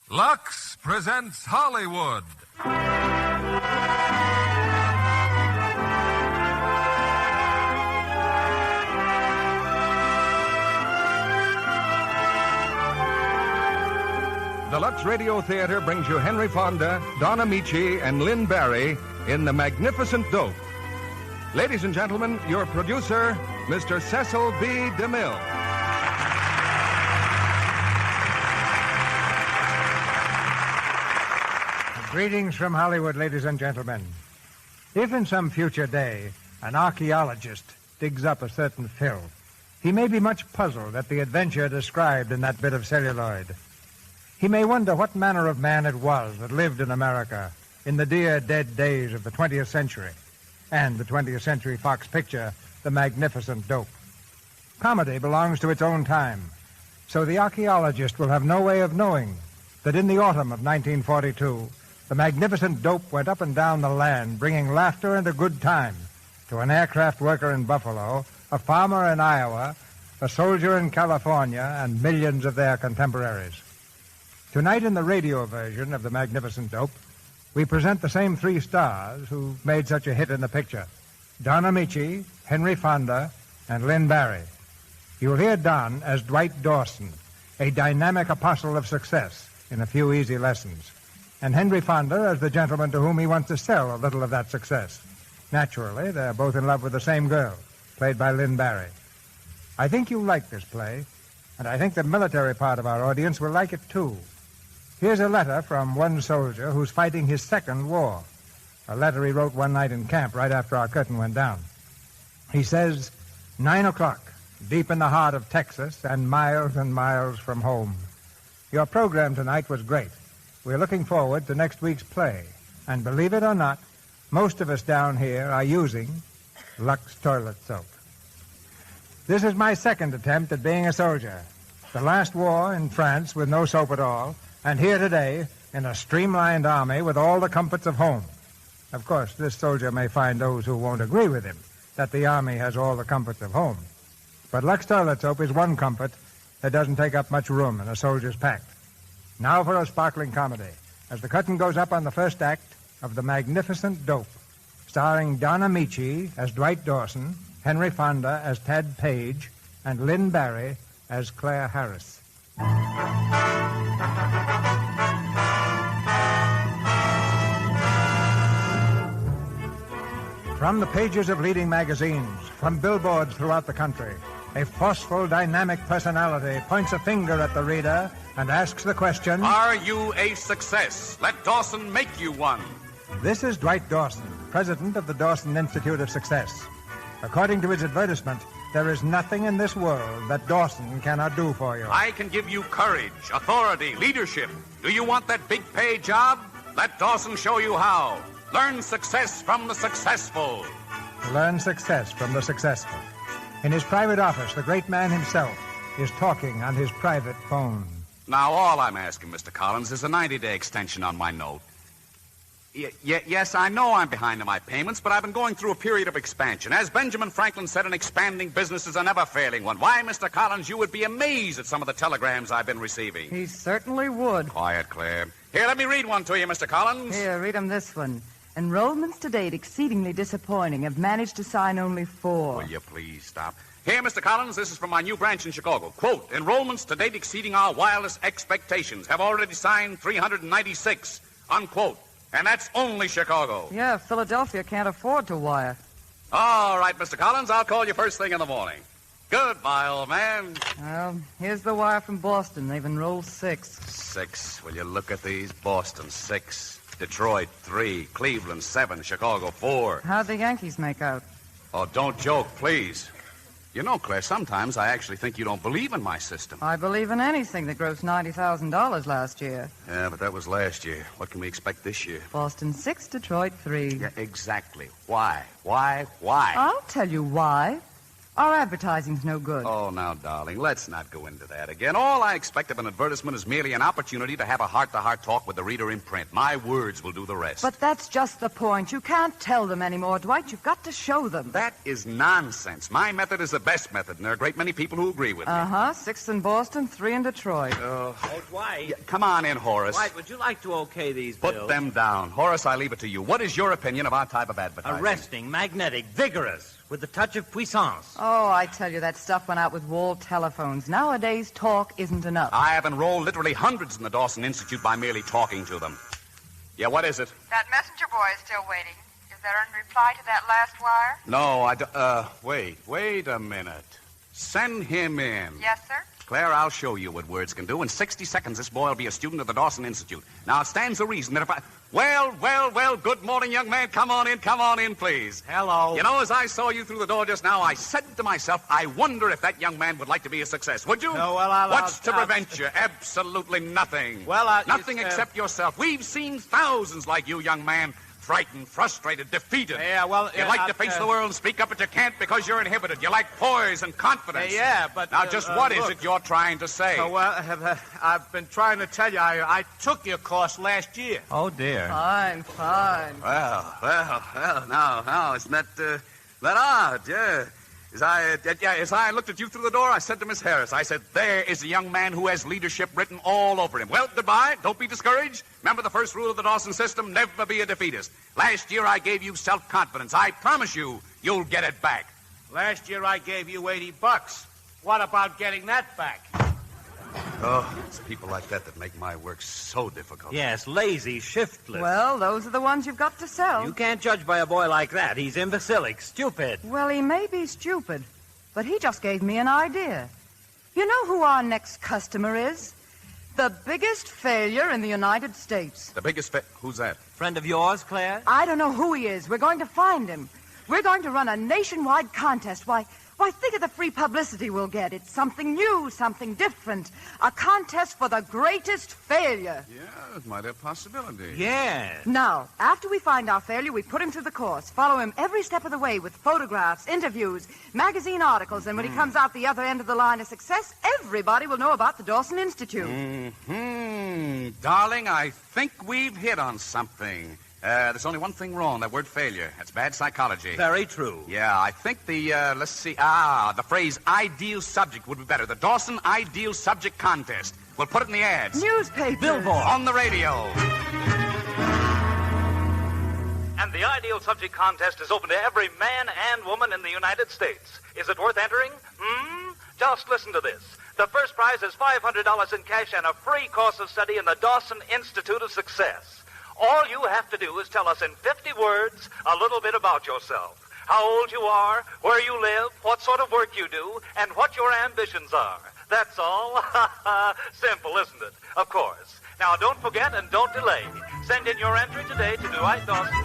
Lux presents Hollywood. The Lux Radio Theater brings you Henry Fonda, Don Ameche, and Lynn Bari in The Magnificent Dope. Ladies and gentlemen, your producer, Mr. Cecil B. DeMille. Greetings from Hollywood, ladies and gentlemen. If in some future day an archaeologist digs up a certain fill, he may be much puzzled at the adventure described in that bit of celluloid. He may wonder what manner of man it was that lived in America in the dear dead days of the 20th century and the 20th century Fox picture, The Magnificent Dope. Comedy belongs to its own time, so the archaeologist will have no way of knowing that in the autumn of 1942, The Magnificent Dope went up and down the land, bringing laughter and a good time to an aircraft worker in Buffalo, a farmer in Iowa, a soldier in California, and millions of their contemporaries. Tonight in the radio version of The Magnificent Dope, we present the same three stars who made such a hit in the picture: Don Ameche, Henry Fonda, and Lynn Bari. You'll hear Don as Dwight Dawson, a dynamic apostle of success in a few easy lessons, and Henry Fonda as the gentleman to whom he wants to sell a little of that success. Naturally, they're both in love with the same girl, played by Lynn Bari. I think you'll like this play, and I think the military part of our audience will like it too. Here's a letter from one soldier who's fighting his second war. A letter he wrote one night in camp right after our curtain went down. He says, 9 o'clock, deep in the heart of Texas and miles from home. Your program tonight was great. We're looking forward to next week's play. And believe it or not, most of us down here are using Lux toilet soap. This is my second attempt at being a soldier. The last war in France with no soap at all, and here today in a streamlined army with all the comforts of home. Of course, this soldier may find those who won't agree with him that the army has all the comforts of home. But Lux toilet soap is one comfort that doesn't take up much room in a soldier's pack. Now for a sparkling comedy, as the curtain goes up on the first act of The Magnificent Dope, starring Don Ameche as Dwight Dawson, Henry Fonda as Tad Paige, and Lynn Bari as Claire Harris. From the pages of leading magazines, from billboards throughout the country, a forceful, dynamic personality points a finger at the reader and asks the question, are you a success? Let Dawson make you one. This is Dwight Dawson, president of the Dawson Institute of Success. According to his advertisement, there is nothing in this world that Dawson cannot do for you. I can give you courage, authority, leadership. Do you want that big pay job? Let Dawson show you how. Learn success from the successful. Learn success from the successful. In his private office, the great man himself is talking on his private phone. Now, all I'm asking, Mr. Collins, is a 90-day extension on my note. Yes, I know I'm behind in my payments, but I've been going through a period of expansion. As Benjamin Franklin said, an expanding business is a never-failing one. Why, Mr. Collins, you would be amazed at some of the telegrams I've been receiving. He certainly would. Quiet, Claire. Here, let me read one to you, Mr. Collins. Here, read him this one. Enrollments to date exceedingly disappointing. Have managed to sign only 4. Will you please stop? Here, Mr. Collins, this is from my new branch in Chicago. Quote, enrollments to date exceeding our wildest expectations. Have already signed 396. Unquote. And that's only Chicago. Yeah, Philadelphia can't afford to wire. All right, Mr. Collins, I'll call you first thing in the morning. Goodbye, old man. Well, here's the wire from Boston. They've enrolled 6. 6. Will you look at these? Boston, 6. Detroit, 3. Cleveland, 7. Chicago, 4. How'd the Yankees make out? Oh, don't joke, please. You know, Claire, sometimes I actually think you don't believe in my system. I believe in anything that grossed $90,000 last year. Yeah, but that was last year. What can we expect this year? Boston 6, Detroit 3. Yeah, exactly. Why? Why? I'll tell you why. Our advertising's no good. Oh, now, darling, let's not go into that again. All I expect of an advertisement is merely an opportunity to have a heart-to-heart talk with the reader in print. My words will do the rest. But that's just the point. You can't tell them anymore, Dwight. You've got to show them. That is nonsense. My method is the best method, and there are a great many people who agree with me. 6 in Boston, 3 in Detroit. Oh, Dwight. Yeah, come on in, Horace. Dwight, would you like to okay these bills? Put them down. Horace, I leave it to you. What is your opinion of our type of advertising? Arresting, magnetic, vigorous, with a touch of puissance. Oh, I tell you, that stuff went out with wall telephones. Nowadays, talk isn't enough. I have enrolled literally hundreds in the Dawson Institute by merely talking to them. Yeah, what is it? That messenger boy is still waiting. Is there any reply to that last wire? No, wait a minute. Send him in. Yes, sir. Claire, I'll show you what words can do. In 60 seconds, this boy will be a student of the Dawson Institute. Now, it stands to reason that if I... Well, good morning, young man. Come on in, please. Hello. You know, as I saw you through the door just now, I said to myself, I wonder if that young man would like to be a success. Would you? No, well, What's to prevent you? Absolutely nothing. Well, Nothing except yourself. We've seen thousands like you, young man. Frightened, frustrated, defeated. Yeah, well... You like to face the world and speak up, but you can't because you're inhibited. You like poise and confidence. Yeah, but... Now, just what is it you're trying to say? I've been trying to tell you, I took your course last year. Oh, dear. Fine. Well, now, isn't that odd, yeah. As I looked at you through the door, I said to Miss Harris, I said, there is a young man who has leadership written all over him. Well, goodbye. Don't be discouraged. Remember the first rule of the Dawson system, never be a defeatist. Last year I gave you self-confidence. I promise you'll get it back. Last year I gave you $80. What about getting that back? Oh, it's people like that make my work so difficult. Yes, lazy, shiftless. Well, those are the ones you've got to sell. You can't judge by a boy like that. He's imbecilic, stupid. Well, he may be stupid, but he just gave me an idea. You know who our next customer is? The biggest failure in the United States. The biggest who's that? Friend of yours, Claire? I don't know who he is. We're going to find him. We're going to run a nationwide contest. Why, think of the free publicity we'll get. It's something new, something different. A contest for the greatest failure. Yeah, it might have possibility. Yeah. Now, after we find our failure, we put him through the course, follow him every step of the way with photographs, interviews, magazine articles, and when he comes out the other end of the line of success, everybody will know about the Dawson Institute. Darling, I think we've hit on something. There's only one thing wrong, that word failure. That's bad psychology. Very true. Yeah, I think the phrase ideal subject would be better. The Dawson Ideal Subject Contest. We'll put it in the ads. Newspapers. Billboard. On the radio. And the Ideal Subject Contest is open to every man and woman in the United States. Is it worth entering? Just listen to this. The first prize is $500 in cash and a free course of study in the Dawson Institute of Success. All you have to do is tell us in 50 words a little bit about yourself. How old you are, where you live, what sort of work you do, and what your ambitions are. That's all. Simple, isn't it? Of course. Now, don't forget and don't delay. Send in your entry today to Dwight Dawson.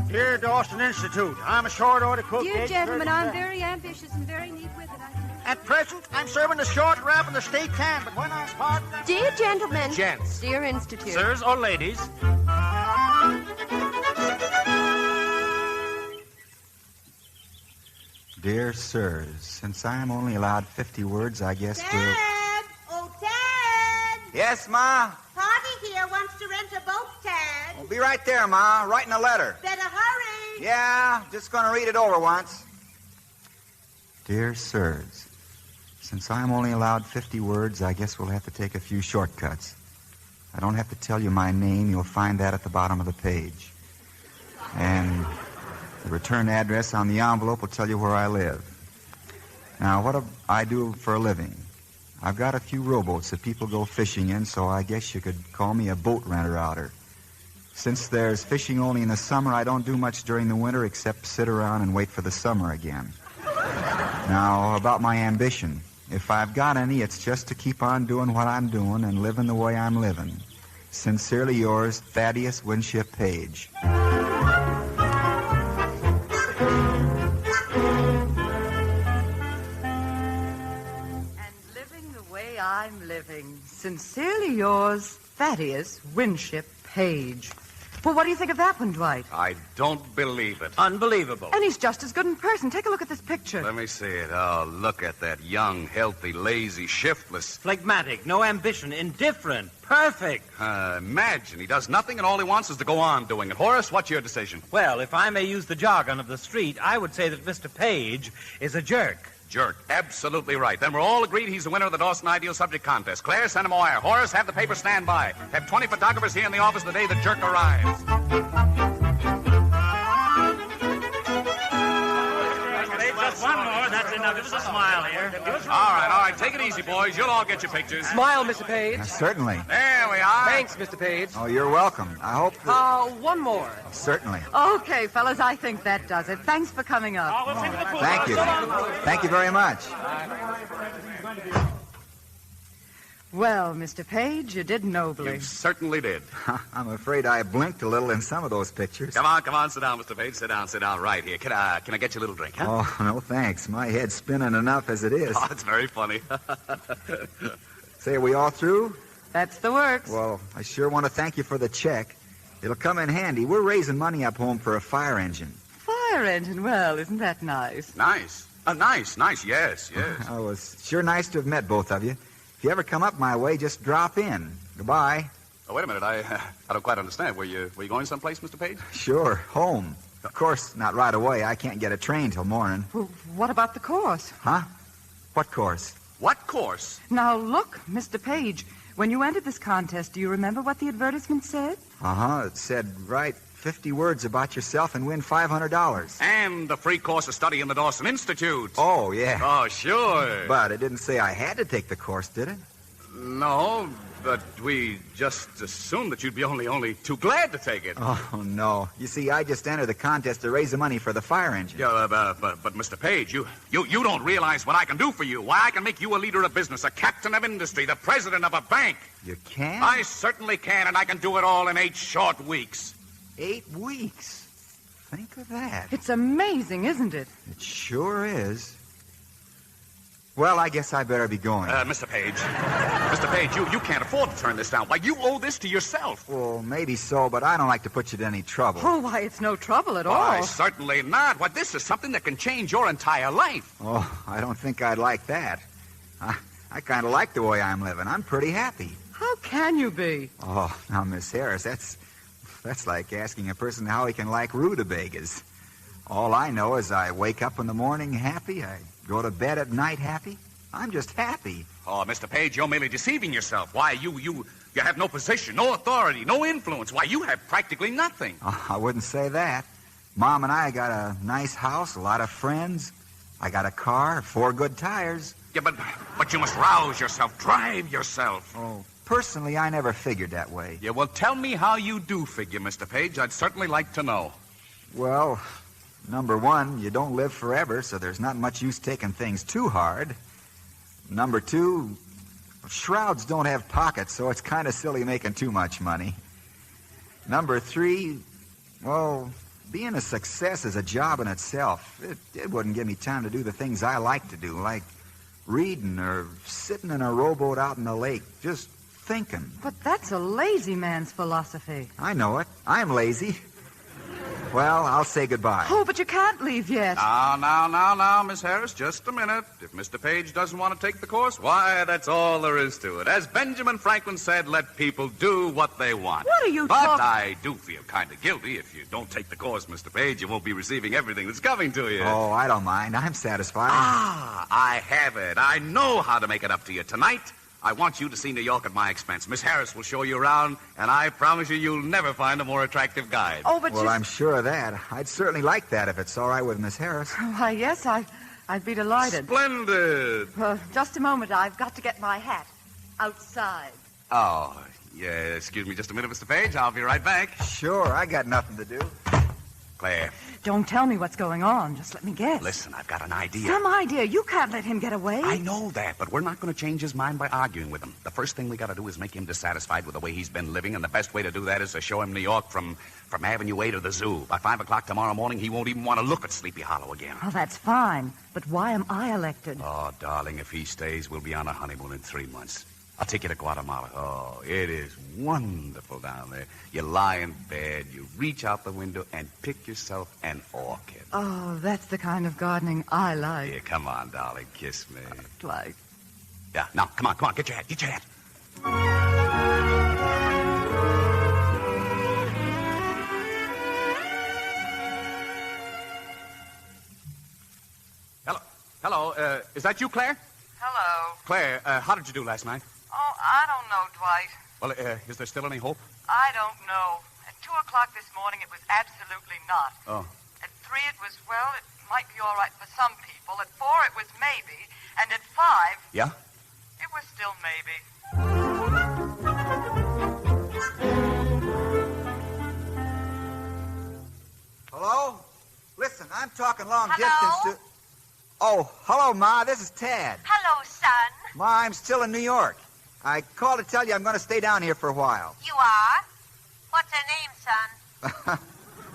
Dear Dawson Institute, I'm a short order cook. Dear gentlemen, I'm very ambitious and very neat with it. At present, I'm serving the short wrap in the state can, but when I'm part... Dear gentlemen. Gents. Dear Institute. Sirs or ladies. Dear sirs, since I'm only allowed 50 words, I guess Dad! Oh, Dad! Yes, Ma? Party here wants to rent a boat, Dad. I'll be right there, Ma. Writing a letter. Better hurry. Yeah, just going to read it over once. Dear sirs, since I'm only allowed 50 words, I guess we'll have to take a few shortcuts. I don't have to tell you my name. You'll find that at the bottom of the page. And the return address on the envelope will tell you where I live. Now, what do I do for a living? I've got a few rowboats that people go fishing in, so I guess you could call me a boat renter-outer. Since there's fishing only in the summer, I don't do much during the winter except sit around and wait for the summer again. Now, about my ambition. If I've got any, it's just to keep on doing what I'm doing and living the way I'm living. Sincerely yours, Thaddeus Winship Page. And living the way I'm living. Sincerely yours, Thaddeus Winship Page. Well, what do you think of that one, Dwight? I don't believe it. Unbelievable. And he's just as good in person. Take a look at this picture. Let me see it. Oh, look at that young, healthy, lazy, shiftless. Phlegmatic, no ambition, indifferent, perfect. Imagine, he does nothing and all he wants is to go on doing it. Horace, what's your decision? Well, if I may use the jargon of the street, I would say that Mr. Paige is a jerk. Jerk. Absolutely right. Then we're all agreed he's the winner of the Dawson Ideal Subject Contest. Claire, send him a wire. Horace, have the paper stand by. Have 20 photographers here in the office the day the jerk arrives. Just one more, that's enough. Give us a smile here. All right. Take it easy, boys. You'll all get your pictures. Smile, Mr. Page. Certainly. There we are. Thanks, Mr. Page. Oh, you're welcome. I hope that... One more. Certainly. Okay, fellas, I think that does it. Thanks for coming up. Thank you. Thank you very much. Well, Mr. Page, you did nobly. You certainly did. I'm afraid I blinked a little in some of those pictures. Come on. Sit down, Mr. Page. Sit down right here. Can I get you a little drink, huh? Oh, no, thanks. My head's spinning enough as it is. Oh, it's very funny. Say, are we all through? That's the works. Well, I sure want to thank you for the check. It'll come in handy. We're raising money up home for a fire engine. Fire engine? Well, isn't that nice? Nice. Nice. Yes. Oh, it was sure nice to have met both of you. If you ever come up my way, just drop in. Goodbye. Oh, wait a minute. I don't quite understand. Were you going someplace, Mr. Page? Sure, home. Of course, not right away. I can't get a train till morning. Well, what about the course? Huh? What course? What course? Now, look, Mr. Page, when you entered this contest, do you remember what the advertisement said? Uh-huh. It said, write 50 words about yourself and win $500. And a free course of study in the Dawson Institute. Oh, yeah. Oh, sure. But it didn't say I had to take the course, did it? No, but we just assumed that you'd be only too glad to take it. Oh, no. You see, I just entered the contest to raise the money for the fire engine. Yeah, but Mr. Page, you don't realize what I can do for you. Why, I can make you a leader of business, a captain of industry, the president of a bank. You can? I certainly can, and I can do it all in 8 short weeks. 8 weeks? Think of that. It's amazing, isn't it? It sure is. Well, I guess I better be going. Mr. Page, you can't afford to turn this down. Why, you owe this to yourself. Well, maybe so, but I don't like to put you to any trouble. Oh, why, it's no trouble at all. Why, certainly not. Why, this is something that can change your entire life. Oh, I don't think I'd like that. I kind of like the way I'm living. I'm pretty happy. How can you be? Oh, now, Miss Harris, that's like asking a person how he can like rutabagas. All I know is I wake up in the morning happy, I go to bed at night happy. I'm just happy. Oh, Mr. Page, you're merely deceiving yourself. Why, you have no position, no authority, no influence. Why, you have practically nothing. Oh, I wouldn't say that. Mom and I got a nice house, a lot of friends. I got a car, 4 good tires. Yeah, but you must rouse yourself, drive yourself. Oh, personally, I never figured that way. Yeah, well, tell me how you do figure, Mr. Page. I'd certainly like to know. Well, number 1, you don't live forever, so there's not much use taking things too hard. Number 2, shrouds don't have pockets, so it's kind of silly making too much money. Number 3, well, being a success is a job in itself. It wouldn't give me time to do the things I like to do, like reading or sitting in a rowboat out in the lake, just thinking. But that's a lazy man's philosophy. I know it. I'm lazy. Well, I'll say goodbye. Oh, but you can't leave yet. Now, Miss Harris, just a minute. If Mr. Page doesn't want to take the course, why, that's all there is to it. As Benjamin Franklin said, let people do what they want. What are you But talking... I do feel kind of guilty. If you don't take the course, Mr. Page, you won't be receiving everything that's coming to you. Oh, I don't mind. I'm satisfied. I have it. I know how to make it up to you tonight. I want you to see New York at my expense. Miss Harris will show you around, and I promise you'll never find a more attractive guide. Oh, but well, I'm sure of that. I'd certainly like that if it's all right with Miss Harris. Why, yes, I'd be delighted. Splendid. Just a moment. I've got to get my hat outside. Oh, yeah. Excuse me just a minute, Mr. Page. I'll be right back. Sure. I got nothing to do. Claire. Don't tell me what's going on. Just let me guess. Listen, I've got an idea. Some idea. You can't let him get away. I know that, but we're not going to change his mind by arguing with him. The first thing we got to do is make him dissatisfied with the way he's been living, and the best way to do that is to show him New York from Avenue A to the zoo. By 5 o'clock tomorrow morning, he won't even want to look at Sleepy Hollow again. Oh, that's fine. But why am I elected? Oh, darling, if he stays, we'll be on a honeymoon in 3 months. I'll take you to Guatemala. Oh, it is wonderful down there. You lie in bed, you reach out the window and pick yourself an orchid. Oh, that's the kind of gardening I like. Here, come on, darling, kiss me. Like. Yeah, now, come on, get your hat. Hello, is that you, Claire? Hello. Claire, how did you do last night? Oh, I don't know, Dwight. Well, is there still any hope? I don't know. At 2 o'clock this morning, it was absolutely not. Oh. At 3, it was, well, it might be all right for some people. At 4, it was maybe. And at 5... Yeah? It was still maybe. Hello? Listen, I'm talking long distance to... Oh, hello, Ma. This is Tad. Hello, son. Ma, I'm still in New York. I called to tell you I'm going to stay down here for a while. You are? What's her name, son?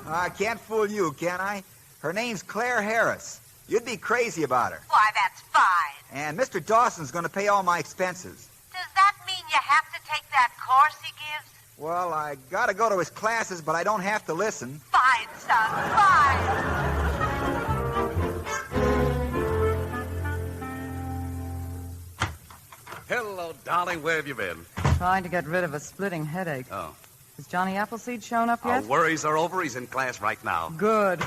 I can't fool you, can I? Her name's Claire Harris. You'd be crazy about her. Why, that's fine. And Mr. Dawson's going to pay all my expenses. Does that mean you have to take that course he gives? Well, I got to go to his classes, but I don't have to listen. Fine, son, fine. Hello, darling. Where have you been? Trying to get rid of a splitting headache. Oh. Has Johnny Appleseed shown up yet? Our worries are over. He's in class right now. Good.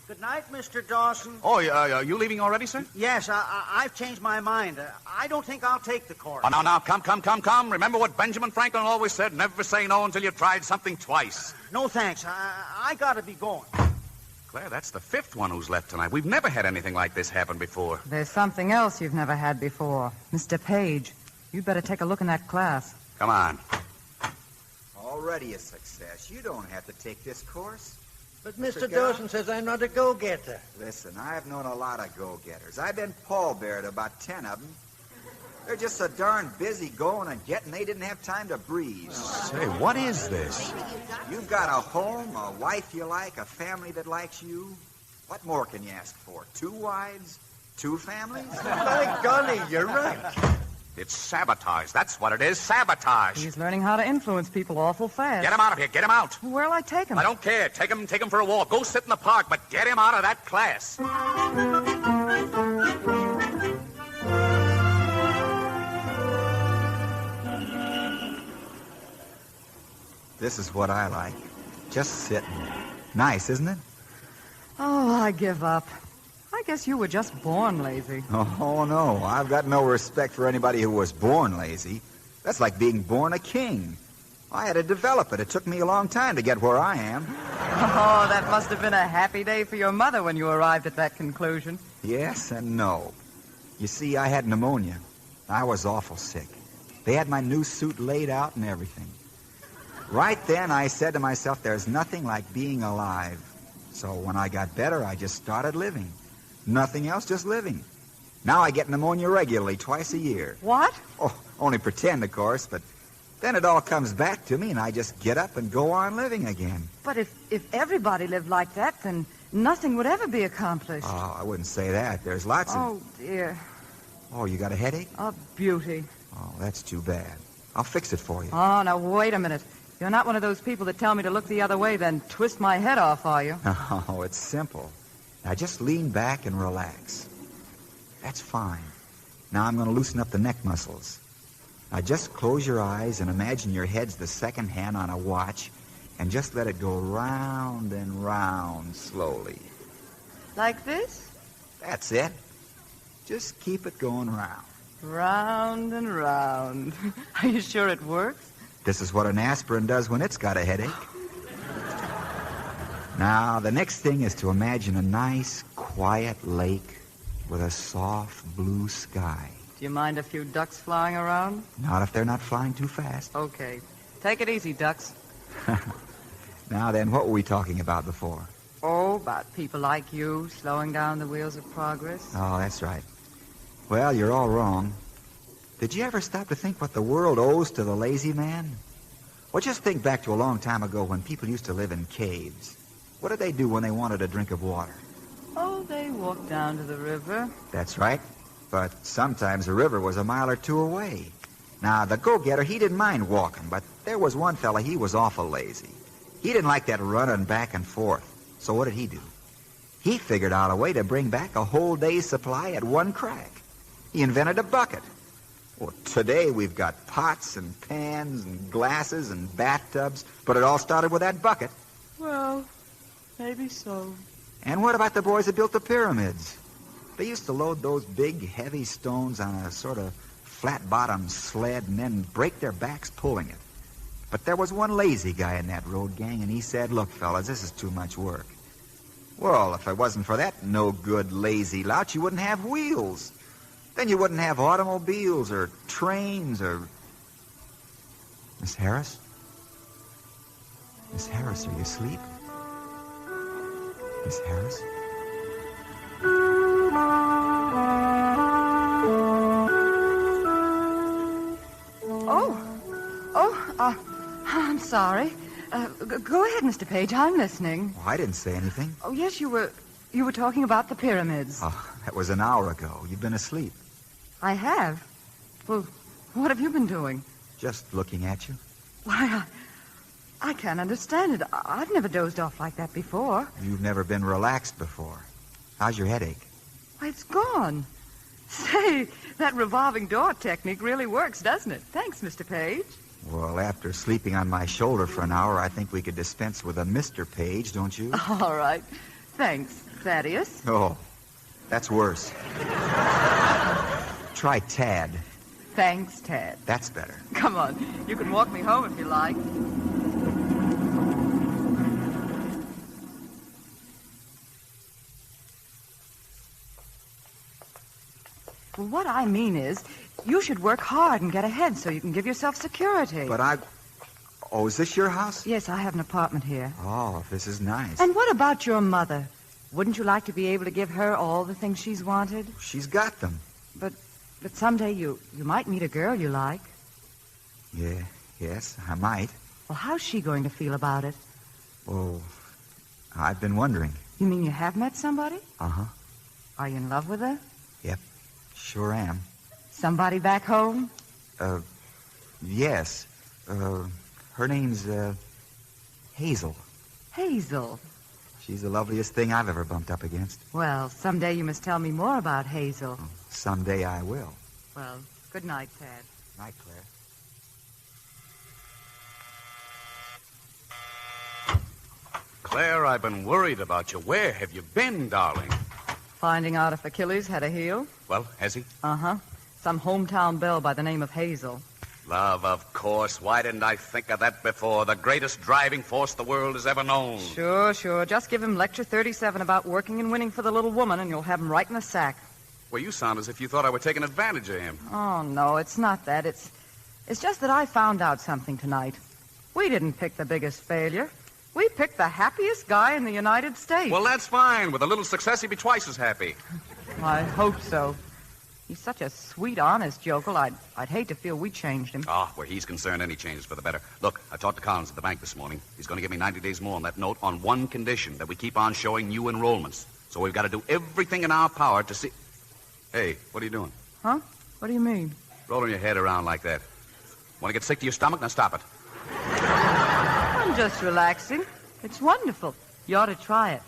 Good night, Mr. Dawson. Oh, are you leaving already, sir? Yes, I've changed my mind. I don't think I'll take the course. Oh, now, come. Remember what Benjamin Franklin always said, never say no until you've tried something twice. No, thanks. I gotta be going. Claire, that's the 5th one who's left tonight. We've never had anything like this happen before. There's something else you've never had before. Mr. Paige, you'd better take a look in that class. Come on. Already a success. You don't have to take this course. But Mr. Dawson says I'm not a go-getter. Listen, I've known a lot of go-getters. I've been pallbearer to about 10 of them. They're just so darn busy going and getting, they didn't have time to breathe. Say, what is this? You've got a home, a wife you like, a family that likes you. What more can you ask for? 2 wives? 2 families? By golly, you're right. It's sabotage. That's what it is, sabotage. He's learning how to influence people awful fast. Get him out of here. Get him out. Where'll I take him? I don't care. Take him for a walk. Go sit in the park, but get him out of that class. This is what I like. Just sitting. Nice, isn't it? Oh, I give up. I guess you were just born lazy. Oh, no. I've got no respect for anybody who was born lazy. That's like being born a king. I had to develop it. It took me a long time to get where I am. Oh, that must have been a happy day for your mother when you arrived at that conclusion. Yes and no. You see, I had pneumonia. I was awful sick. They had my new suit laid out and everything. Right then, I said to myself, there's nothing like being alive. So when I got better, I just started living. Nothing else, just living. Now I get pneumonia regularly, twice a year. What? Oh, only pretend, of course, but then it all comes back to me, and I just get up and go on living again. But if everybody lived like that, then nothing would ever be accomplished. Oh, I wouldn't say that. There's lots of... Oh, dear. Oh, you got a headache? A beauty. Oh, that's too bad. I'll fix it for you. Oh, now, wait a minute. You're not one of those people that tell me to look the other way, then twist my head off, are you? Oh, it's simple. Now, just lean back and relax. That's fine. Now I'm going to loosen up the neck muscles. Now, just close your eyes and imagine your head's the second hand on a watch and just let it go round and round slowly. Like this? That's it. Just keep it going round. Round and round. Are you sure it works? This is what an aspirin does when it's got a headache. Now, the next thing is to imagine a nice, quiet lake with a soft blue sky. Do you mind a few ducks flying around? Not if they're not flying too fast. Okay. Take it easy, ducks. Now then, what were we talking about before? Oh, about people like you slowing down the wheels of progress. Oh, that's right. Well, you're all wrong. Did you ever stop to think what the world owes to the lazy man? Well, just think back to a long time ago when people used to live in caves. What did they do when they wanted a drink of water? Oh, they walked down to the river. That's right. But sometimes the river was a mile or two away. Now, the go-getter, he didn't mind walking, but there was one fella, he was awful lazy. He didn't like that running back and forth. So what did he do? He figured out a way to bring back a whole day's supply at one crack. He invented a bucket. Well, today we've got pots and pans and glasses and bathtubs, but it all started with that bucket. Well, maybe so. And what about the boys that built the pyramids? They used to load those big, heavy stones on a sort of flat-bottom sled and then break their backs pulling it. But there was one lazy guy in that road gang, and he said, "Look, fellas, this is too much work." Well, if it wasn't for that no-good lazy lout, you wouldn't have wheels. Then you wouldn't have automobiles or trains or... Miss Harris? Miss Harris, are you asleep? Miss Harris? I'm sorry. Go ahead, Mr. Paige. I'm listening. Oh, I didn't say anything. Oh, yes, you were talking about the pyramids. Oh, that was an hour ago. You've been asleep. I have? Well, what have you been doing? Just looking at you. Why, I can't understand it. I've never dozed off like that before. You've never been relaxed before. How's your headache? Why, it's gone. Say, that revolving door technique really works, doesn't it? Thanks, Mr. Paige. Well, after sleeping on my shoulder for an hour, I think we could dispense with a Mr. Paige, don't you? All right. Thanks, Thaddeus. Oh, that's worse. Try Tad. Thanks, Tad. That's better. Come on. You can walk me home if you like. Well, what I mean is, you should work hard and get ahead so you can give yourself security. But Oh, is this your house? Yes, I have an apartment here. Oh, this is nice. And what about your mother? Wouldn't you like to be able to give her all the things she's wanted? She's got them. But someday you might meet a girl you like. Yes, I might. Well, how's she going to feel about it? Oh, I've been wondering. You mean you have met somebody? Uh-huh. Are you in love with her? Yep, sure am. Somebody back home? Yes. Her name's, Hazel. Hazel? She's the loveliest thing I've ever bumped up against. Well, someday you must tell me more about Hazel. Someday I will. Well, good night, Tad. Night, Claire. Claire, I've been worried about you. Where have you been, darling? Finding out if Achilles had a heel? Well, has he? Uh-huh. Some hometown belle by the name of Hazel. Love, of course. Why didn't I think of that before? The greatest driving force the world has ever known. Sure. Just give him lecture 37 about working and winning for the little woman, and you'll have him right in the sack. Well, you sound as if you thought I were taking advantage of him. Oh, no, it's not that. It's just that I found out something tonight. We didn't pick the biggest failure. We picked the happiest guy in the United States. Well, that's fine. With a little success, he'd be twice as happy. I hope so. He's such a sweet, honest yokel, I'd hate to feel we changed him. Ah, where he's concerned, any changes for the better. Look, I talked to Collins at the bank this morning. He's going to give me 90 days more on that note on one condition, that we keep on showing new enrollments. So we've got to do everything in our power to see... Hey, what are you doing? Huh? What do you mean? Rolling your head around like that. Want to get sick to your stomach? Now stop it. I'm just relaxing. It's wonderful. You ought to try it.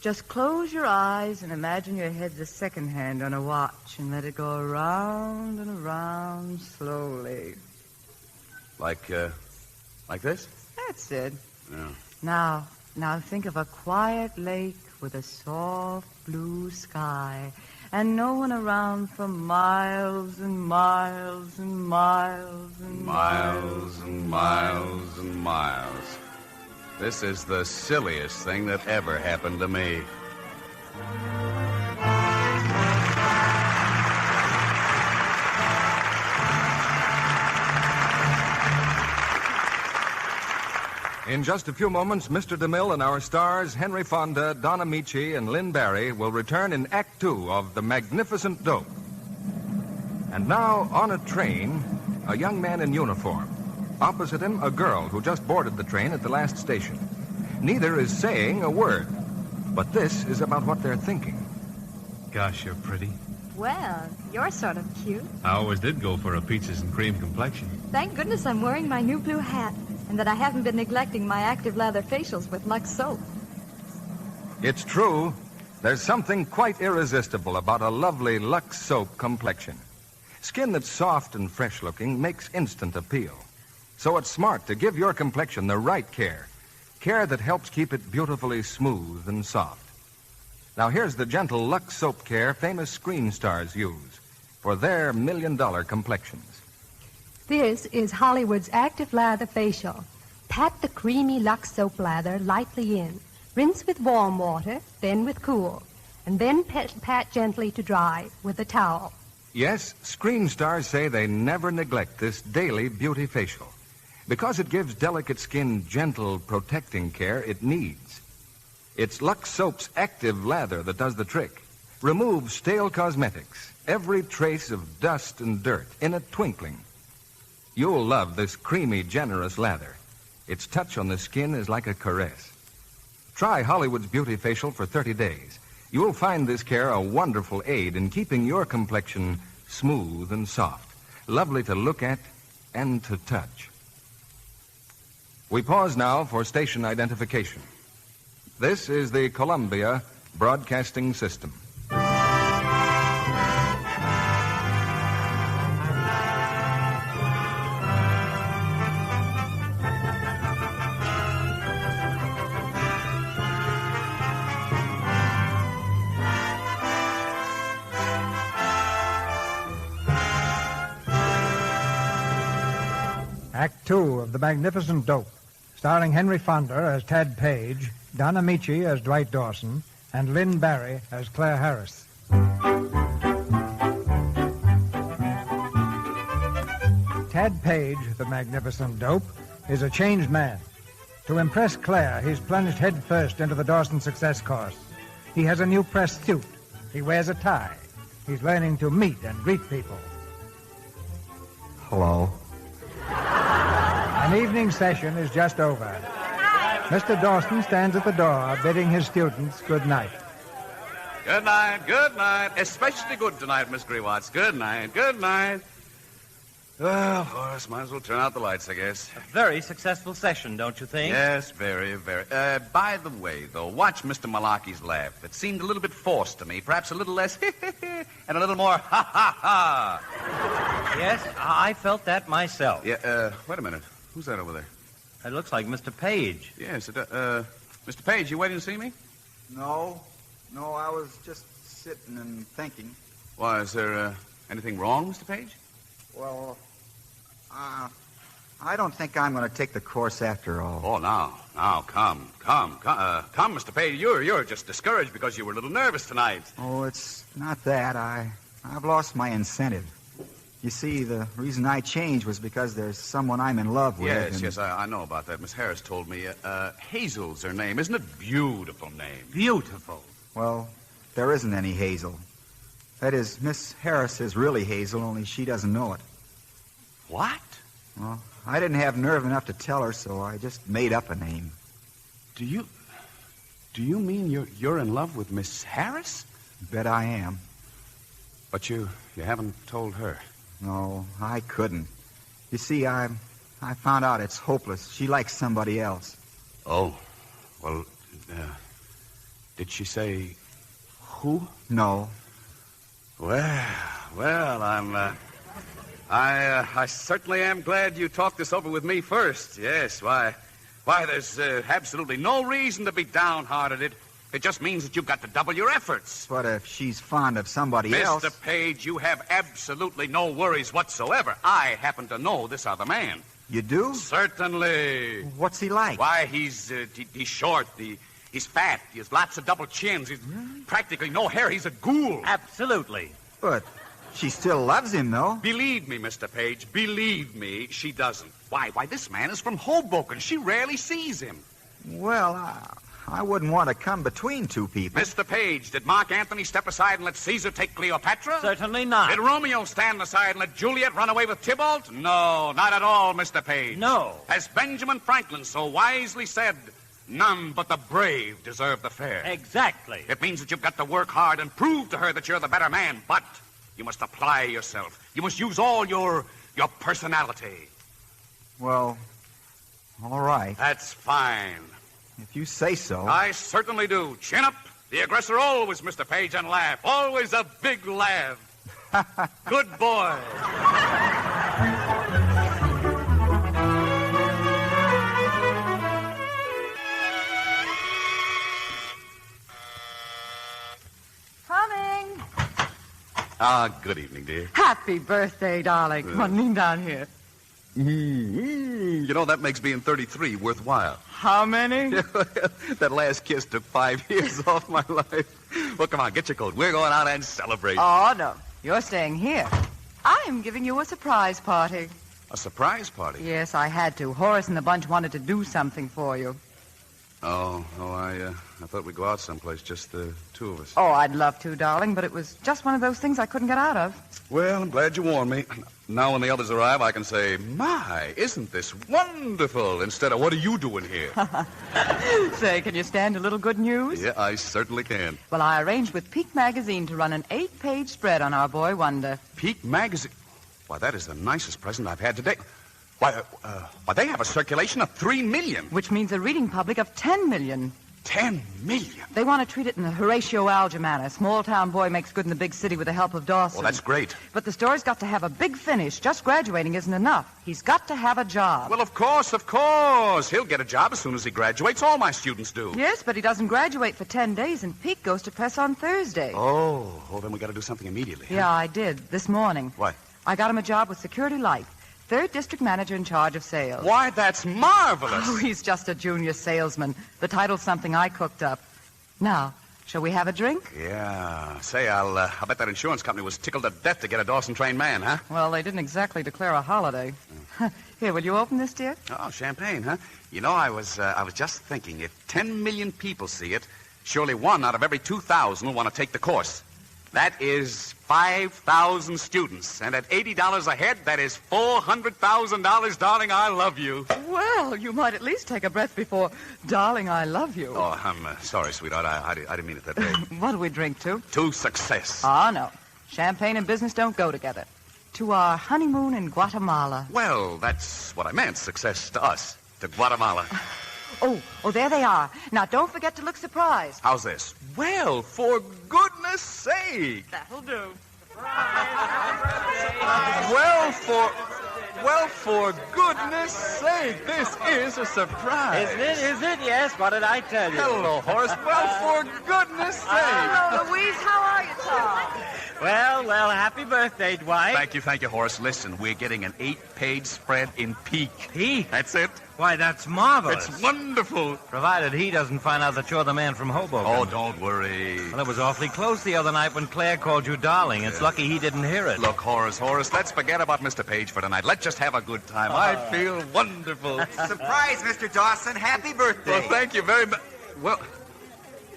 Just close your eyes and imagine your head's a second hand on a watch and let it go around and around slowly. Like this? That's it. Yeah. Now think of a quiet lake with a soft blue sky and no one around for miles and miles and miles and miles and miles and miles. This is the silliest thing that ever happened to me. In just a few moments, Mr. DeMille and our stars, Henry Fonda, Don Ameche, and Lynn Bari, will return in Act Two of The Magnificent Dope. And now, on a train, a young man in uniform. Opposite him, a girl who just boarded the train at the last station. Neither is saying a word, but this is about what they're thinking. Gosh, you're pretty. Well, you're sort of cute. I always did go for a peaches and cream complexion. Thank goodness I'm wearing my new blue hat and that I haven't been neglecting my active lather facials with Lux soap. It's true. There's something quite irresistible about a lovely Lux soap complexion. Skin that's soft and fresh-looking makes instant appeal. So it's smart to give your complexion the right care. Care that helps keep it beautifully smooth and soft. Now here's the gentle Lux soap care famous screen stars use for their million-dollar complexions. This is Hollywood's active lather facial. Pat the creamy Lux soap lather lightly in. Rinse with warm water, then with cool. And then pat gently to dry with a towel. Yes, screen stars say they never neglect this daily beauty facial because it gives delicate skin gentle, protecting care it needs. It's Lux Soap's active lather that does the trick. Removes stale cosmetics, every trace of dust and dirt in a twinkling. You'll love this creamy, generous lather. Its touch on the skin is like a caress. Try Hollywood's beauty facial for 30 days. You'll find this care a wonderful aid in keeping your complexion smooth and soft, lovely to look at and to touch. We pause now for station identification. This is the Columbia Broadcasting System. Act 2 of The Magnificent Dope, starring Henry Fonda as Tad Paige, Don Ameche as Dwight Dawson, and Lynn Bari as Claire Harris. Tad Paige, the magnificent dope, is a changed man. To impress Claire, he's plunged headfirst into the Dawson success course. He has a new pressed suit. He wears a tie. He's learning to meet and greet people. Hello. An evening session is just over. Mr. Dawson stands at the door, bidding his students good night. Good night, good night. Especially good tonight, Miss Grewatts. Good night, good night. Well, Horace, might as well turn out the lights, I guess. A very successful session, don't you think? Yes, very, very. By the way, though, watch Mr. Malaki's laugh. It seemed a little bit forced to me. Perhaps a little less and a little more ha-ha-ha. Yes, I felt that myself. Yeah, wait a minute. Who's that over there? It looks like Mr. Paige. Yes, Mr. Paige, you waiting to see me? No, I was just sitting and thinking. Why, is there anything wrong, Mr. Paige? Well, I don't think I'm going to take the course after all. Oh, now, come, Mr. Paige. You're just discouraged because you were a little nervous tonight. Oh, it's not that. I've lost my incentive. You see, the reason I changed was because there's someone I'm in love with. Yes, I know about that. Miss Harris told me. Hazel's her name. Isn't it beautiful name? Beautiful. Well, there isn't any Hazel. That is, Miss Harris is really Hazel, only she doesn't know it. What? Well, I didn't have nerve enough to tell her, so I just made up a name. Do you mean you're in love with Miss Harris? Bet I am. But you haven't told her. No, I couldn't. You see, I found out it's hopeless. She likes somebody else. Oh, well, did she say who? No. Well, I certainly am glad you talked this over with me first. Yes, why, there's absolutely no reason to be downhearted. It just means that you've got to double your efforts. But if she's fond of somebody else... Mr. Paige, you have absolutely no worries whatsoever. I happen to know this other man. You do? Certainly. What's he like? Why, he's short. He's fat. He has lots of double chins. He's practically no hair. He's a ghoul. Absolutely. But she still loves him, though. Believe me, Mr. Paige, believe me, she doesn't. Why, this man is from Hoboken. She rarely sees him. Well, I wouldn't want to come between two people. Mr. Paige, did Mark Antony step aside and let Caesar take Cleopatra? Certainly not. Did Romeo stand aside and let Juliet run away with Tybalt? No, not at all, Mr. Paige. No. As Benjamin Franklin so wisely said, none but the brave deserve the fair. Exactly. It means that you've got to work hard and prove to her that you're the better man. But You must apply yourself. You must use all your personality. Well, all right. That's fine. If you say so. I certainly do. Chin up. The aggressor always, Mr. Page, and laugh. Always a big laugh. Good boy. Coming. Good evening, dear. Happy birthday, darling. Come on, lean down here. You know, that makes being 33 worthwhile. How many? That last kiss took 5 years off my life. Well, come on, get your coat. We're going out and celebrate. Oh, no. You're staying here. I'm giving you a surprise party. A surprise party? Yes, I had to. Horace and the bunch wanted to do something for you. I thought we'd go out someplace, just the two of us. Oh, I'd love to, darling, but it was just one of those things I couldn't get out of. Well, I'm glad you warned me. Now when the others arrive, I can say, my, isn't this wonderful, instead of, what are you doing here? Say, can you stand a little good news? Yeah, I certainly can. Well, I arranged with Peak Magazine to run an 8-page spread on our boy Wonder. Peak Magazine? Why, that is the nicest present I've had today. Why, they have a circulation of 3 million. Which means a reading public of 10 million. 10 million? They want to treat it in the Horatio Alger manner. Small-town boy makes good in the big city with the help of Dawson. Well, that's great. But the story's got to have a big finish. Just graduating isn't enough. He's got to have a job. Well, of course. He'll get a job as soon as he graduates. All my students do. Yes, but he doesn't graduate for 10 days, and Peak goes to press on Thursday. Oh, then we got to do something immediately. Yeah, huh? I did. This morning. What? I got him a job with Security Light. 3rd District Manager in charge of sales. Why, that's marvelous. Oh, he's just a junior salesman. The title's something I cooked up. Now, shall we have a drink? Yeah. Say, I'll bet that insurance company was tickled to death to get a Dawson-trained man, huh? Well, they didn't exactly declare a holiday. Here, will you open this, dear? Oh, champagne, huh? You know, I was just thinking, if 10 million people see it, surely 1 out of every 2,000 will want to take the course. That is 5,000 students. And at $80 a head, that is $400,000. Darling, I love you. Well, you might at least take a breath before, darling, I love you. Oh, I'm sorry, sweetheart. I didn't mean it that way. What do we drink to? To success. Ah, no. Champagne and business don't go together. To our honeymoon in Guatemala. Well, that's what I meant. Success to us. To Guatemala. Oh, there they are. Now, don't forget to look surprised. How's this? Well, for goodness sake. That'll do. Well, for goodness sake, this is a surprise. Is it? Yes. What did I tell you? Hello, Horace. Well, for goodness sake. Hello, Louise. How are you, Tom? Well, happy birthday, Dwight. Thank you, Horace. Listen, we're getting an 8-page spread in Peak. Peak? That's it. Why, that's marvelous. It's wonderful. Provided he doesn't find out that you're the man from Hoboken. Oh, don't worry. Well, it was awfully close the other night when Claire called you darling. It's lucky he didn't hear it. Look, Horace, let's forget about Mr. Page for tonight. Let's just have a good time. I feel wonderful. Surprise, Mr. Dawson. Happy birthday. Well, thank you very much.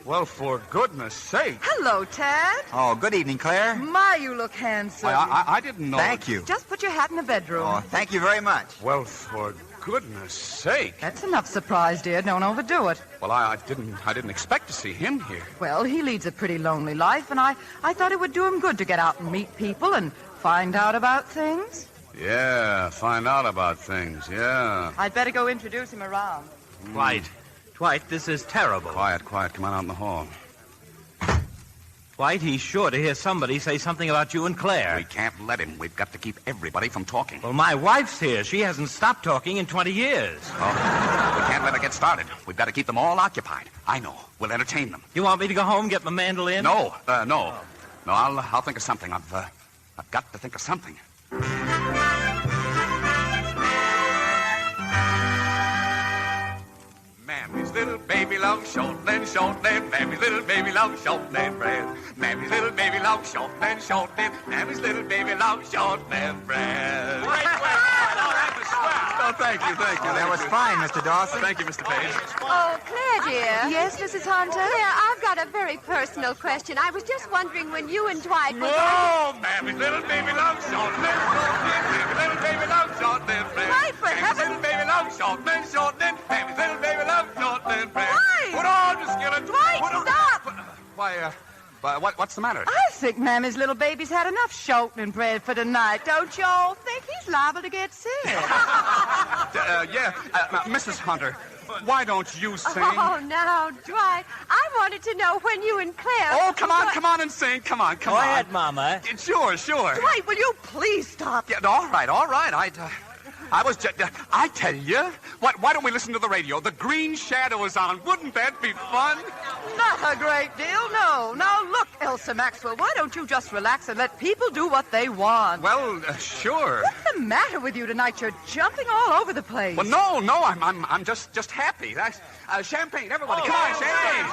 Well, for goodness sake. Hello, Tad. Oh, good evening, Claire. My, you look handsome. I didn't know. Thank you. Just put your hat in the bedroom. Oh, thank you very much. Well, for goodness sake. That's enough surprise, dear. Don't overdo it. Well, I didn't expect to see him here. Well, he leads a pretty lonely life, and I thought it would do him good to get out and meet people and find out about things. Yeah, find out about things, yeah. I'd better go introduce him around. Dwight, this is terrible. Quiet. Come on out in the hall. Dwight, he's sure to hear somebody say something about you and Claire. We can't let him. We've got to keep everybody from talking. Well, my wife's here. She hasn't stopped talking in 20 years. Oh, we can't let her get started. We've got to keep them all occupied. I know. We'll entertain them. You want me to go home, get my mandolin? No. No, I'll think of something. I've got to think of something. Mammy's little baby loves shortening. Mammy's little baby loves shortening bread. Mammy's little baby loves shortening. Mammy's little baby loves shortening bread. Great way. That was swell. Oh, thank you. Oh, that was fine, Mr. Dawson. Thank you, Mr. Page. Oh, Claire, dear. Yes, Mrs. Hunter? Claire, I've got a very personal question. I was just wondering when you and Dwight were No, Mammy's little baby loves shortening. Mammy's little baby loves shortening bread. Dwight, for Mammy's little baby loves shortening. Mammy's little baby loves shortening bread. Dwight! Put on the skillet. Dwight, stop! Why, What's the matter? I think Mammy's little baby's had enough shouting and bread for tonight. Don't you all think he's liable to get sick? Mrs. Hunter, why don't you sing? Oh, now, Dwight, I wanted to know when you and Claire... Oh, come on and sing. Come on. Go ahead, Mama. Sure. Dwight, will you please stop? Yeah, all right. I was just... I tell you, why don't we listen to the radio? The Green Shadow is on. Wouldn't that be fun? Not a great deal, no. Now, look, Elsa Maxwell, why don't you just relax and let people do what they want? Well, sure. What's the matter with you tonight? You're jumping all over the place. Well, no, I'm just happy. Champagne, everybody, come on, champagne.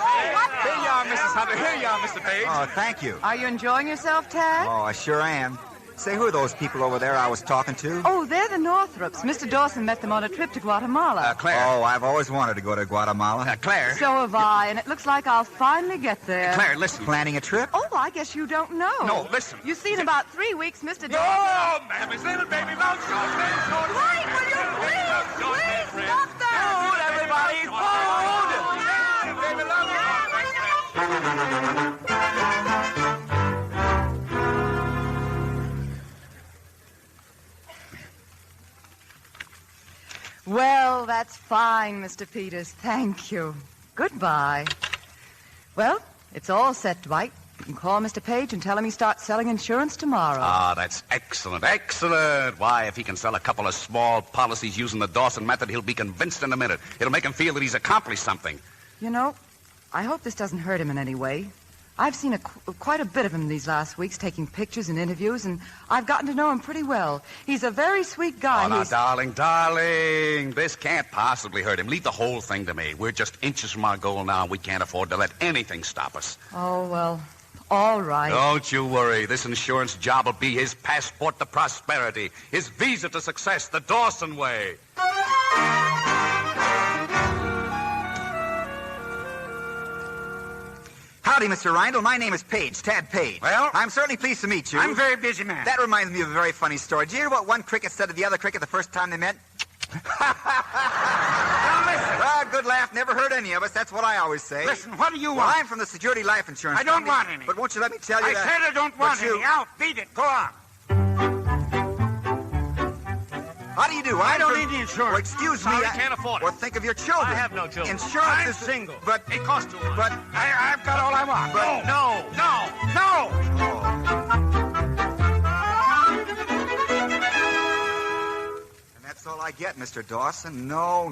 Here you are, Mrs. Hunter. Here you are, Mr. Paige. Oh, thank you. Are you enjoying yourself, Tad? Oh, I sure am. Say, who are those people over there I was talking to? Oh, they're the Northrops. Mr. Dawson met them on a trip to Guatemala. Claire. Oh, I've always wanted to go to Guatemala. Claire. So have I, and it looks like I'll finally get there. Claire, listen. Planning a trip? Oh, I guess you don't know. No, listen. You see, in about 3 weeks, Mr. Dawson... Oh, Mammy's little baby, don't show me. Wait, will you please stop that? Food, everybody, food. Well, that's fine, Mr. Peters. Thank you. Goodbye. Well, it's all set, Dwight. You can call Mr. Paige and tell him he starts selling insurance tomorrow. Ah, that's excellent. Why, if he can sell a couple of small policies using the Dawson method, he'll be convinced in a minute. It'll make him feel that he's accomplished something. You know, I hope this doesn't hurt him in any way. I've seen quite a bit of him these last weeks, taking pictures and interviews, and I've gotten to know him pretty well. He's a very sweet guy. Oh, now, darling, this can't possibly hurt him. Leave the whole thing to me. We're just inches from our goal now, and we can't afford to let anything stop us. Oh, well, all right. Don't you worry. This insurance job will be his passport to prosperity, his visa to success, the Dawson way. Howdy, Mr. Reindl. My name is Paige, Tad Paige. Well? I'm certainly pleased to meet you. I'm a very busy man. That reminds me of a very funny story. Did you hear what one cricket said to the other cricket the first time they met? Now, listen. Well, good laugh. Never hurt any of us. That's what I always say. Listen, what do you Well, want? I'm from the Security Life Insurance I don't Company, want any. But won't you let me tell you I that... said I don't want any. Out. Beat it. Go on. How do you do? I don't need the insurance. Well, excuse me. Sorry, can't afford it. Well, think of your children. I have no children. Insurance I'm is... single. But... It costs too much. But... I've got all I want. But... No. And that's all I get, Mr. Dawson. No.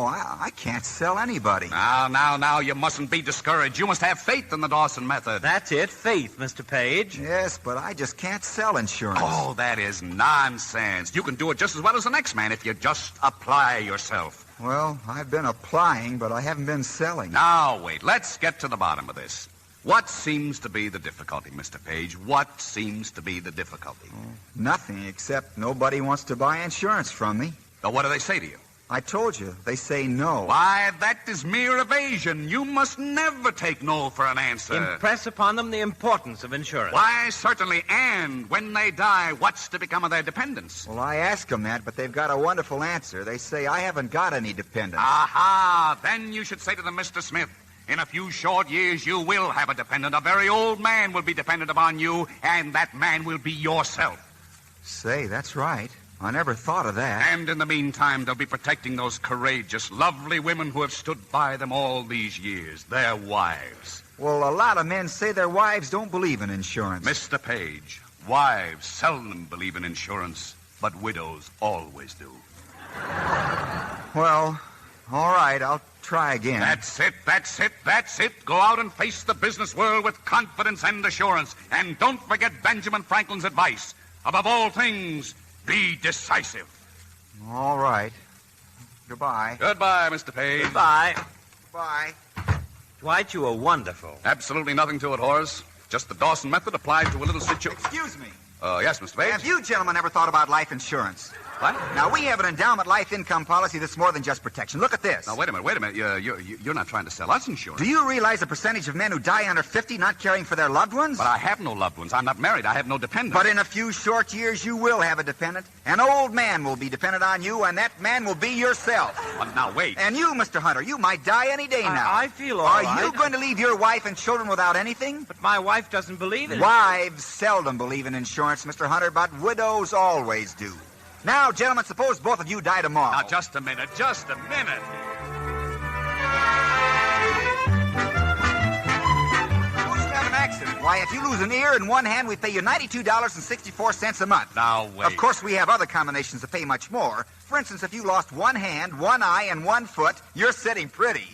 I can't sell anybody. Now, you mustn't be discouraged. You must have faith in the Dawson method. That's it, faith, Mr. Page. Yes, but I just can't sell insurance. Oh, that is nonsense. You can do it just as well as the next man if you just apply yourself. Well, I've been applying, but I haven't been selling. Now, wait. Let's get to the bottom of this. What seems to be the difficulty, Mr. Page? What seems to be the difficulty? Nothing, except nobody wants to buy insurance from me. Now, what do they say to you? I told you. They say no. Why, that is mere evasion. You must never take no for an answer. Impress upon them the importance of insurance. Why, certainly. And when they die, what's to become of their dependents? Well, I ask them that, but they've got a wonderful answer. They say, I haven't got any dependents. Aha! Then you should say to them, Mr. Smith, in a few short years, you will have a dependent. A very old man will be dependent upon you, and that man will be yourself. Say, that's right. I never thought of that. And in the meantime, they'll be protecting those courageous, lovely women who have stood by them all these years, their wives. Well, a lot of men say their wives don't believe in insurance. Mr. Page, wives seldom believe in insurance, but widows always do. Well, all right, I'll try again. That's it. Go out and face the business world with confidence and assurance. And don't forget Benjamin Franklin's advice. Above all things, be decisive. All right. Goodbye. Goodbye, Mr. Page. Goodbye. Bye. Dwight, you were wonderful. Absolutely nothing to it, Horace. Just the Dawson method applied to a little situation. Excuse me. Yes, Mr. Page? Have you gentlemen ever thought about life insurance? What? Now, we have an endowment life income policy that's more than just protection. Look at this. Now, wait a minute. You're not trying to sell us insurance. Do you realize the percentage of men who die under 50 not caring for their loved ones? But I have no loved ones. I'm not married. I have no dependents. But in a few short years, you will have a dependent. An old man will be dependent on you, and that man will be yourself. But now, wait. And you, Mr. Hunter, you might die any day now. I feel all right. Are you going to leave your wife and children without anything? But my wife doesn't believe in it. Wives seldom believe in insurance, Mr. Hunter, but widows always do. Now, gentlemen, suppose both of you die tomorrow. Now, just a minute. Suppose you have an accident. Why, if you lose an ear in one hand, we pay you $92.64 a month. Now, wait. Of course, we have other combinations that pay much more. For instance, if you lost one hand, one eye, and one foot, you're sitting pretty.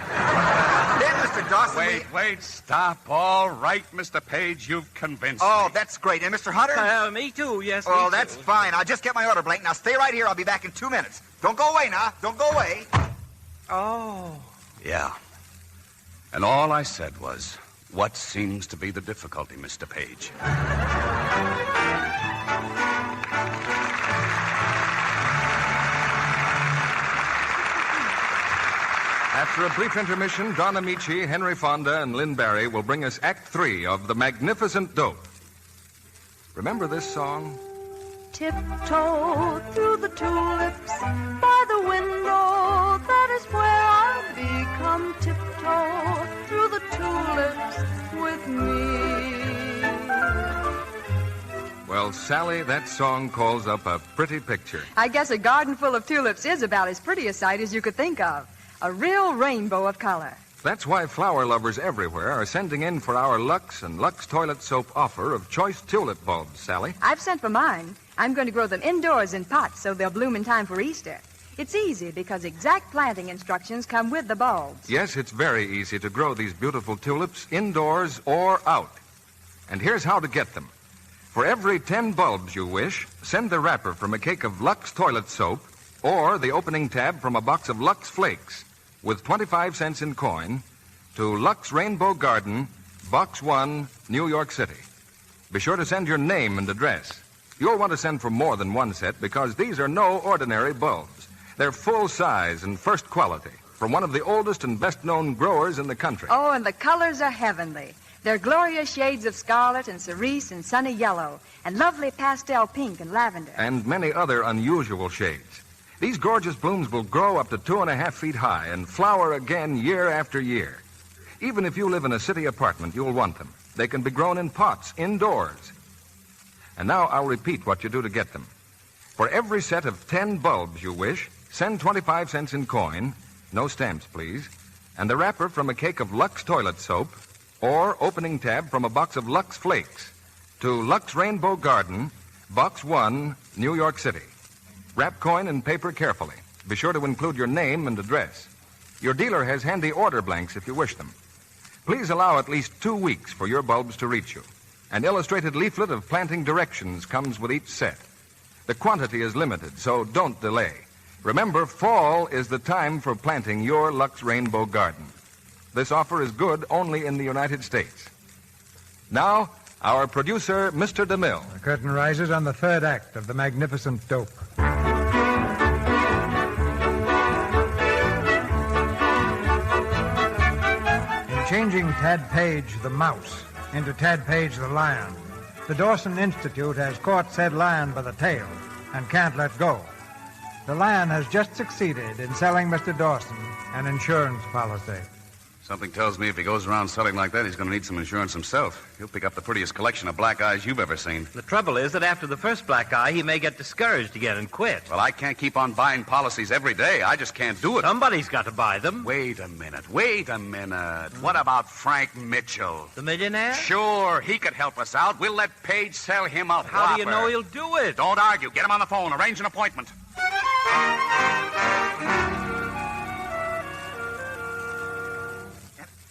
Then, Mr. Dawson... Wait, stop. All right, Mr. Paige, you've convinced me. Oh, that's great. And Mr. Hunter? Me too, yes, Oh, that's fine. I'll just get my order blank. Now, stay right here. I'll be back in 2 minutes. Don't go away now. Don't go away. Oh. Yeah. And all I said was, what seems to be the difficulty, Mr. Paige? After a brief intermission, Don Ameche, Henry Fonda, and Lynn Bari will bring us Act 3 of The Magnificent Dope. Remember this song? Tiptoe through the tulips by the window, that is where I'll be. Come tiptoe through the tulips with me. Well, Sally, that song calls up a pretty picture. I guess a garden full of tulips is about as pretty a sight as you could think of. A real rainbow of color. That's why flower lovers everywhere are sending in for our Lux and Lux Toilet Soap offer of choice tulip bulbs, Sally. I've sent for mine. I'm going to grow them indoors in pots so they'll bloom in time for Easter. It's easy because exact planting instructions come with the bulbs. Yes, it's very easy to grow these beautiful tulips indoors or out. And here's how to get them. For every 10 bulbs you wish, send the wrapper from a cake of Lux Toilet Soap or the opening tab from a box of Lux Flakes with 25 cents in coin to Lux Rainbow Garden, Box 1, New York City. Be sure to send your name and address. You'll want to send for more than one set because these are no ordinary bulbs. They're full size and first quality from one of the oldest and best-known growers in the country. Oh, and the colors are heavenly. They're glorious shades of scarlet and cerise and sunny yellow and lovely pastel pink and lavender. And many other unusual shades. These gorgeous blooms will grow up to 2.5 feet high and flower again year after year. Even if you live in a city apartment, you'll want them. They can be grown in pots indoors. And now I'll repeat what you do to get them. For every set of 10 bulbs you wish, send 25 cents in coin, no stamps, please, and the wrapper from a cake of Lux Toilet Soap or opening tab from a box of Lux Flakes to Lux Rainbow Garden, Box 1, New York City. Wrap coin and paper carefully. Be sure to include your name and address. Your dealer has handy order blanks if you wish them. Please allow at least 2 weeks for your bulbs to reach you. An illustrated leaflet of planting directions comes with each set. The quantity is limited, so don't delay. Remember, fall is the time for planting your Lux Rainbow Garden. This offer is good only in the United States. Now, our producer, Mr. DeMille. The curtain rises on the third act of The Magnificent Dope. In changing Tad Paige the mouse into Tad Paige the lion, the Dawson Institute has caught said lion by the tail and can't let go. The lion has just succeeded in selling Mr. Dawson an insurance policy. Something tells me if he goes around selling like that, he's going to need some insurance himself. He'll pick up the prettiest collection of black eyes you've ever seen. The trouble is that after the first black eye, he may get discouraged again and quit. Well, I can't keep on buying policies every day. I just can't do it. Somebody's got to buy them. Wait a minute. What about Frank Mitchell? The millionaire? Sure, he could help us out. We'll let Paige sell him a How whopper. do you know he'll do it? Don't argue. Get him on the phone. Arrange an appointment.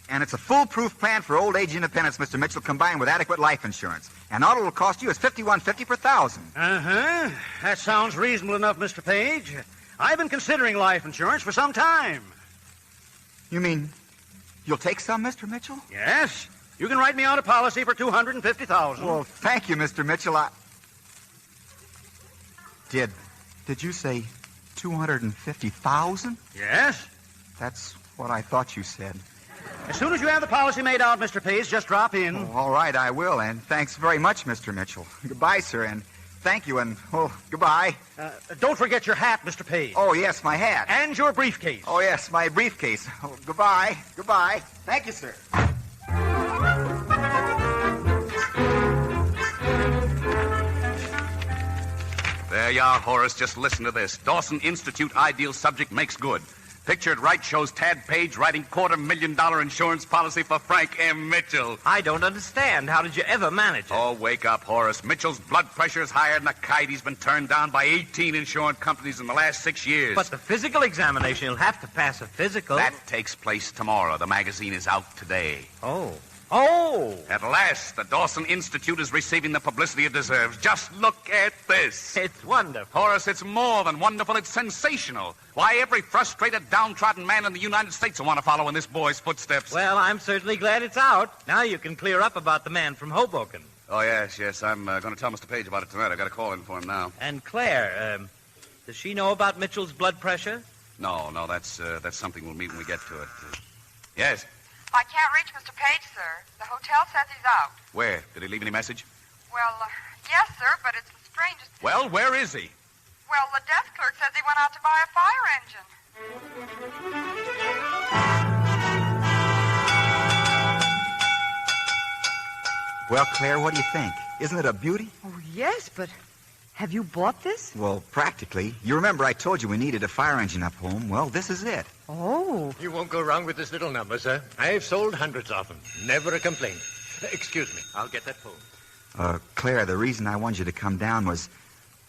And it's a foolproof plan for old age independence, Mr. Mitchell, combined with adequate life insurance. And all it'll cost you is $51.50 per thousand. Uh-huh. That sounds reasonable enough, Mr. Paige. I've been considering life insurance for some time. You mean you'll take some, Mr. Mitchell? Yes. You can write me out a policy for $250,000. Well, thank you, Mr. Mitchell. Did you say 250,000? Yes. That's what I thought you said. As soon as you have the policy made out, Mr. Paige, just drop in. Oh, all right, I will, and thanks very much, Mr. Mitchell. Goodbye, sir, and thank you, and, goodbye. Don't forget your hat, Mr. Paige. Oh, yes, my hat. And your briefcase. Oh, yes, my briefcase. Oh, goodbye. Goodbye. Thank you, sir. There you are, Horace. Just listen to this. Dawson Institute ideal subject makes good. Pictured right shows Tad Paige writing $250,000 insurance policy for Frank M. Mitchell. I don't understand. How did you ever manage it? Oh, wake up, Horace. Mitchell's blood pressure is higher than a kite. He's been turned down by 18 insurance companies in the last 6 years. But the physical examination, you'll have to pass a physical. That takes place tomorrow. The magazine is out today. Oh. At last, the Dawson Institute is receiving the publicity it deserves. Just look at this. It's wonderful. Horace, it's more than wonderful. It's sensational. Why, every frustrated, downtrodden man in the United States will want to follow in this boy's footsteps. Well, I'm certainly glad it's out. Now you can clear up about the man from Hoboken. Oh, yes. I'm going to tell Mr. Paige about it tonight. I've got a call in for him now. And Claire, does she know about Mitchell's blood pressure? No, that's something we'll meet when we get to it. Yes? I can't reach Mr. Paige, sir. The hotel says he's out. Where? Did he leave any message? Well, yes, sir, but it's the strangest thing. Well, where is he? Well, the desk clerk says he went out to buy a fire engine. Well, Claire, what do you think? Isn't it a beauty? Oh, yes, but have you bought this? Well, practically. You remember I told you we needed a fire engine up home? Well, this is it. Oh. You won't go wrong with this little number, sir. I've sold hundreds of them. Never a complaint. Excuse me. I'll get that phone. Claire, the reason I wanted you to come down was,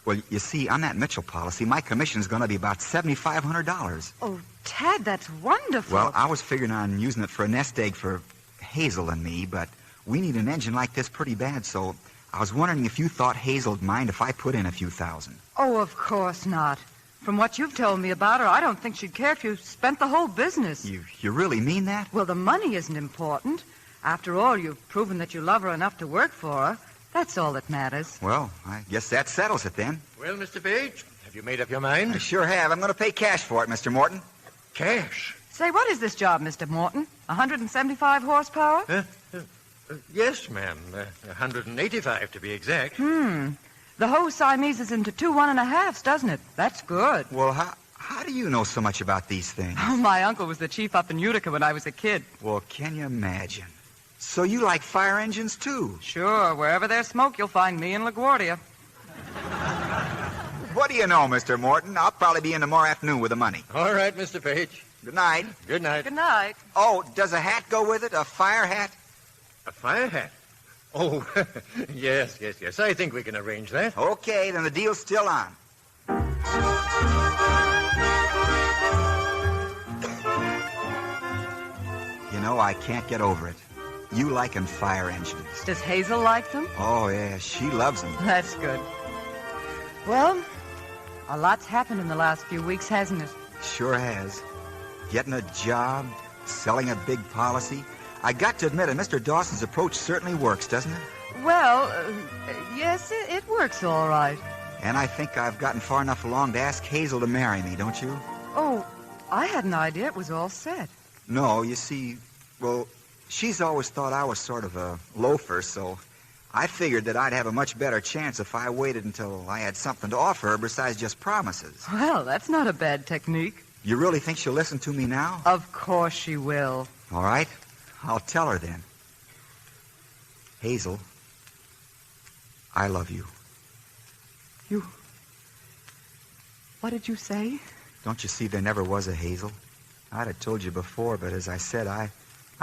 well, you see, on that Mitchell policy, my commission's going to be about $7,500. Oh, Tad, that's wonderful. Well, I was figuring on using it for a nest egg for Hazel and me, but we need an engine like this pretty bad, so I was wondering if you thought Hazel'd mind if I put in a few thousand. Oh, of course not. From what you've told me about her, I don't think she'd care if you spent the whole business. You really mean that? Well, the money isn't important. After all, you've proven that you love her enough to work for her. That's all that matters. Well, I guess that settles it then. Well, Mr. Page, have you made up your mind? I sure have. I'm going to pay cash for it, Mr. Morton. Cash? Say, what is this job, Mr. Morton? 175 horsepower? Yes, ma'am. 185 to be exact. The hose Siamese is into 2 1.5s, doesn't it? That's good. Well, how do you know so much about these things? Oh, my uncle was the chief up in Utica when I was a kid. Well, can you imagine? So you like fire engines, too? Sure. Wherever there's smoke, you'll find me in LaGuardia. What do you know, Mr. Morton? I'll probably be in tomorrow afternoon with the money. All right, Mr. Page. Good night. Good night. Good night. Oh, does a hat go with it? A fire hat? A fire hat? Oh, yes. I think we can arrange that. Okay, then the deal's still on. You know, I can't get over it. You liking fire engines. Does Hazel like them? Oh, yeah, she loves them. That's good. Well, a lot's happened in the last few weeks, hasn't it? Sure has. Getting a job, selling a big policy. I got to admit it, Mr. Dawson's approach certainly works, doesn't it? Well, yes, it works all right. And I think I've gotten far enough along to ask Hazel to marry me, don't you? Oh, I had an idea it was all set. No, you see, well, she's always thought I was sort of a loafer, so I figured that I'd have a much better chance if I waited until I had something to offer her besides just promises. Well, that's not a bad technique. You really think she'll listen to me now? Of course she will. All right. I'll tell her then. Hazel, I love you. You... What did you say? Don't you see there never was a Hazel? I'd have told you before, but as I said, I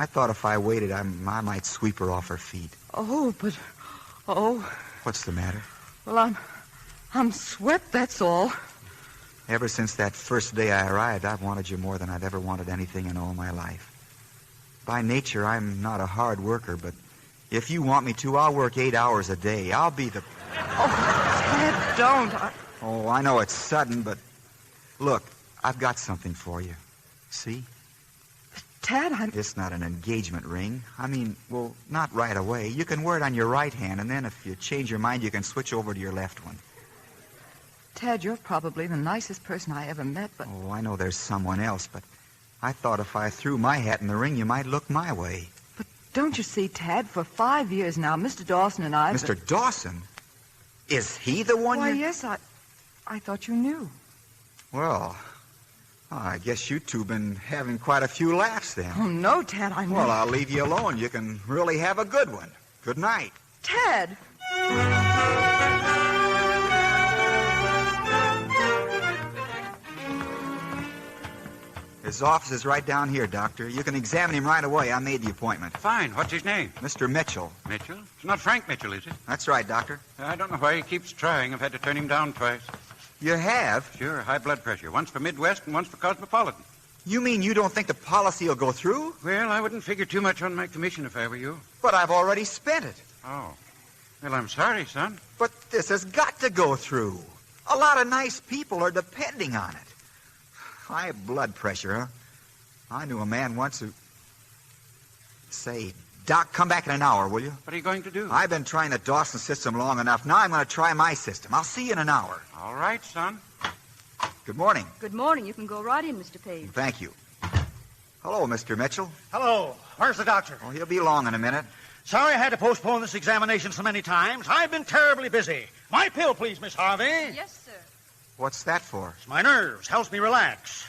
thought if I waited, I might sweep her off her feet. Oh, but... Oh... What's the matter? Well, I'm swept, that's all. Ever since that first day I arrived, I've wanted you more than I've ever wanted anything in all my life. By nature, I'm not a hard worker, but if you want me to, I'll work 8 hours a day. I'll be the... Oh, Ted, don't. Oh, I know it's sudden, but... Look, I've got something for you. See? Ted, It's not an engagement ring. I mean, well, not right away. You can wear it on your right hand, and then if you change your mind, you can switch over to your left one. Ted, you're probably the nicest person I ever met, but... Oh, I know there's someone else, but I thought if I threw my hat in the ring, you might look my way. But don't you see, Ted, for 5 years now, Mr. Dawson and I... Mr. Dawson? Is he the one Why, yes, I thought you knew. Well, I guess you two been having quite a few laughs then. Oh, no, Ted, I mean... Well, I'll leave you alone. You can really have a good one. Good night. Ted! His office is right down here, Doctor. You can examine him right away. I made the appointment. Fine. What's his name? Mr. Mitchell. Mitchell? It's not Frank Mitchell, is it? That's right, Doctor. I don't know why he keeps trying. I've had to turn him down twice. You have? Sure, high blood pressure. Once for Midwest and once for Cosmopolitan. You mean you don't think the policy will go through? Well, I wouldn't figure too much on my commission if I were you. But I've already spent it. Oh. Well, I'm sorry, son. But this has got to go through. A lot of nice people are depending on it. High blood pressure, huh? I knew a man once who... Say, Doc, come back in an hour, will you? What are you going to do? I've been trying the Dawson system long enough. Now I'm going to try my system. I'll see you in an hour. All right, son. Good morning. Good morning. You can go right in, Mr. Paige. Thank you. Hello, Mr. Mitchell. Hello. Where's the doctor? Oh, he'll be along in a minute. Sorry I had to postpone this examination so many times. I've been terribly busy. My pill, please, Miss Harvey. Yes, sir. What's that for? It's my nerves. Helps me relax.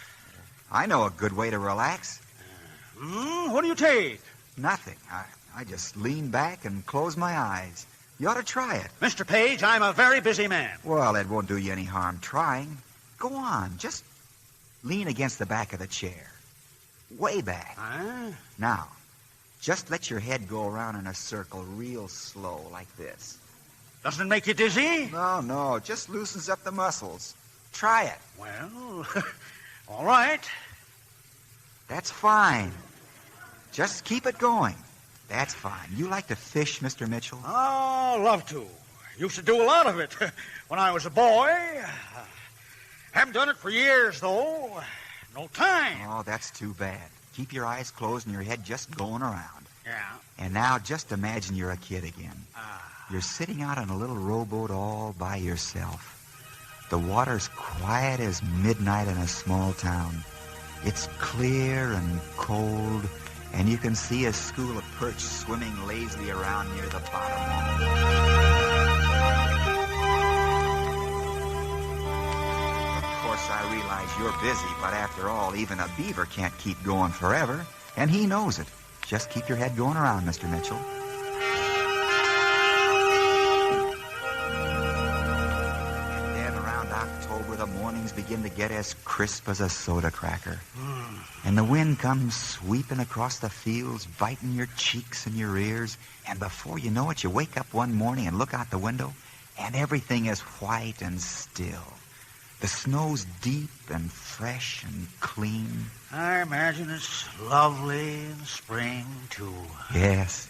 I know a good way to relax. What do you take? Nothing. I just lean back and close my eyes. You ought to try it. Mr. Paige, I'm a very busy man. Well, it won't do you any harm trying. Go on. Just lean against the back of the chair. Way back. Now, just let your head go around in a circle real slow like this. Doesn't it make you dizzy? No. Just loosens up the muscles. Try it. Well, all right. That's fine. Just keep it going. That's fine. You like to fish, Mr. Mitchell? Oh, love to. Used to do a lot of it when I was a boy. Haven't done it for years, though. No time. Oh, that's too bad. Keep your eyes closed and your head just going around. Yeah. And now just imagine you're a kid again. You're sitting out on a little rowboat all by yourself. The water's quiet as midnight in a small town. It's clear and cold, and you can see a school of perch swimming lazily around near the bottom. Of course, I realize you're busy, but after all, even a beaver can't keep going forever, and he knows it. Just keep your head going around, Mr. Mitchell. And then around October, the mornings begin to get as crisp as a soda cracker. And the wind comes sweeping across the fields, biting your cheeks and your ears. And before you know it, you wake up one morning and look out the window, and everything is white and still. The snow's deep and fresh and clean. I imagine it's lovely in spring, too. Yes.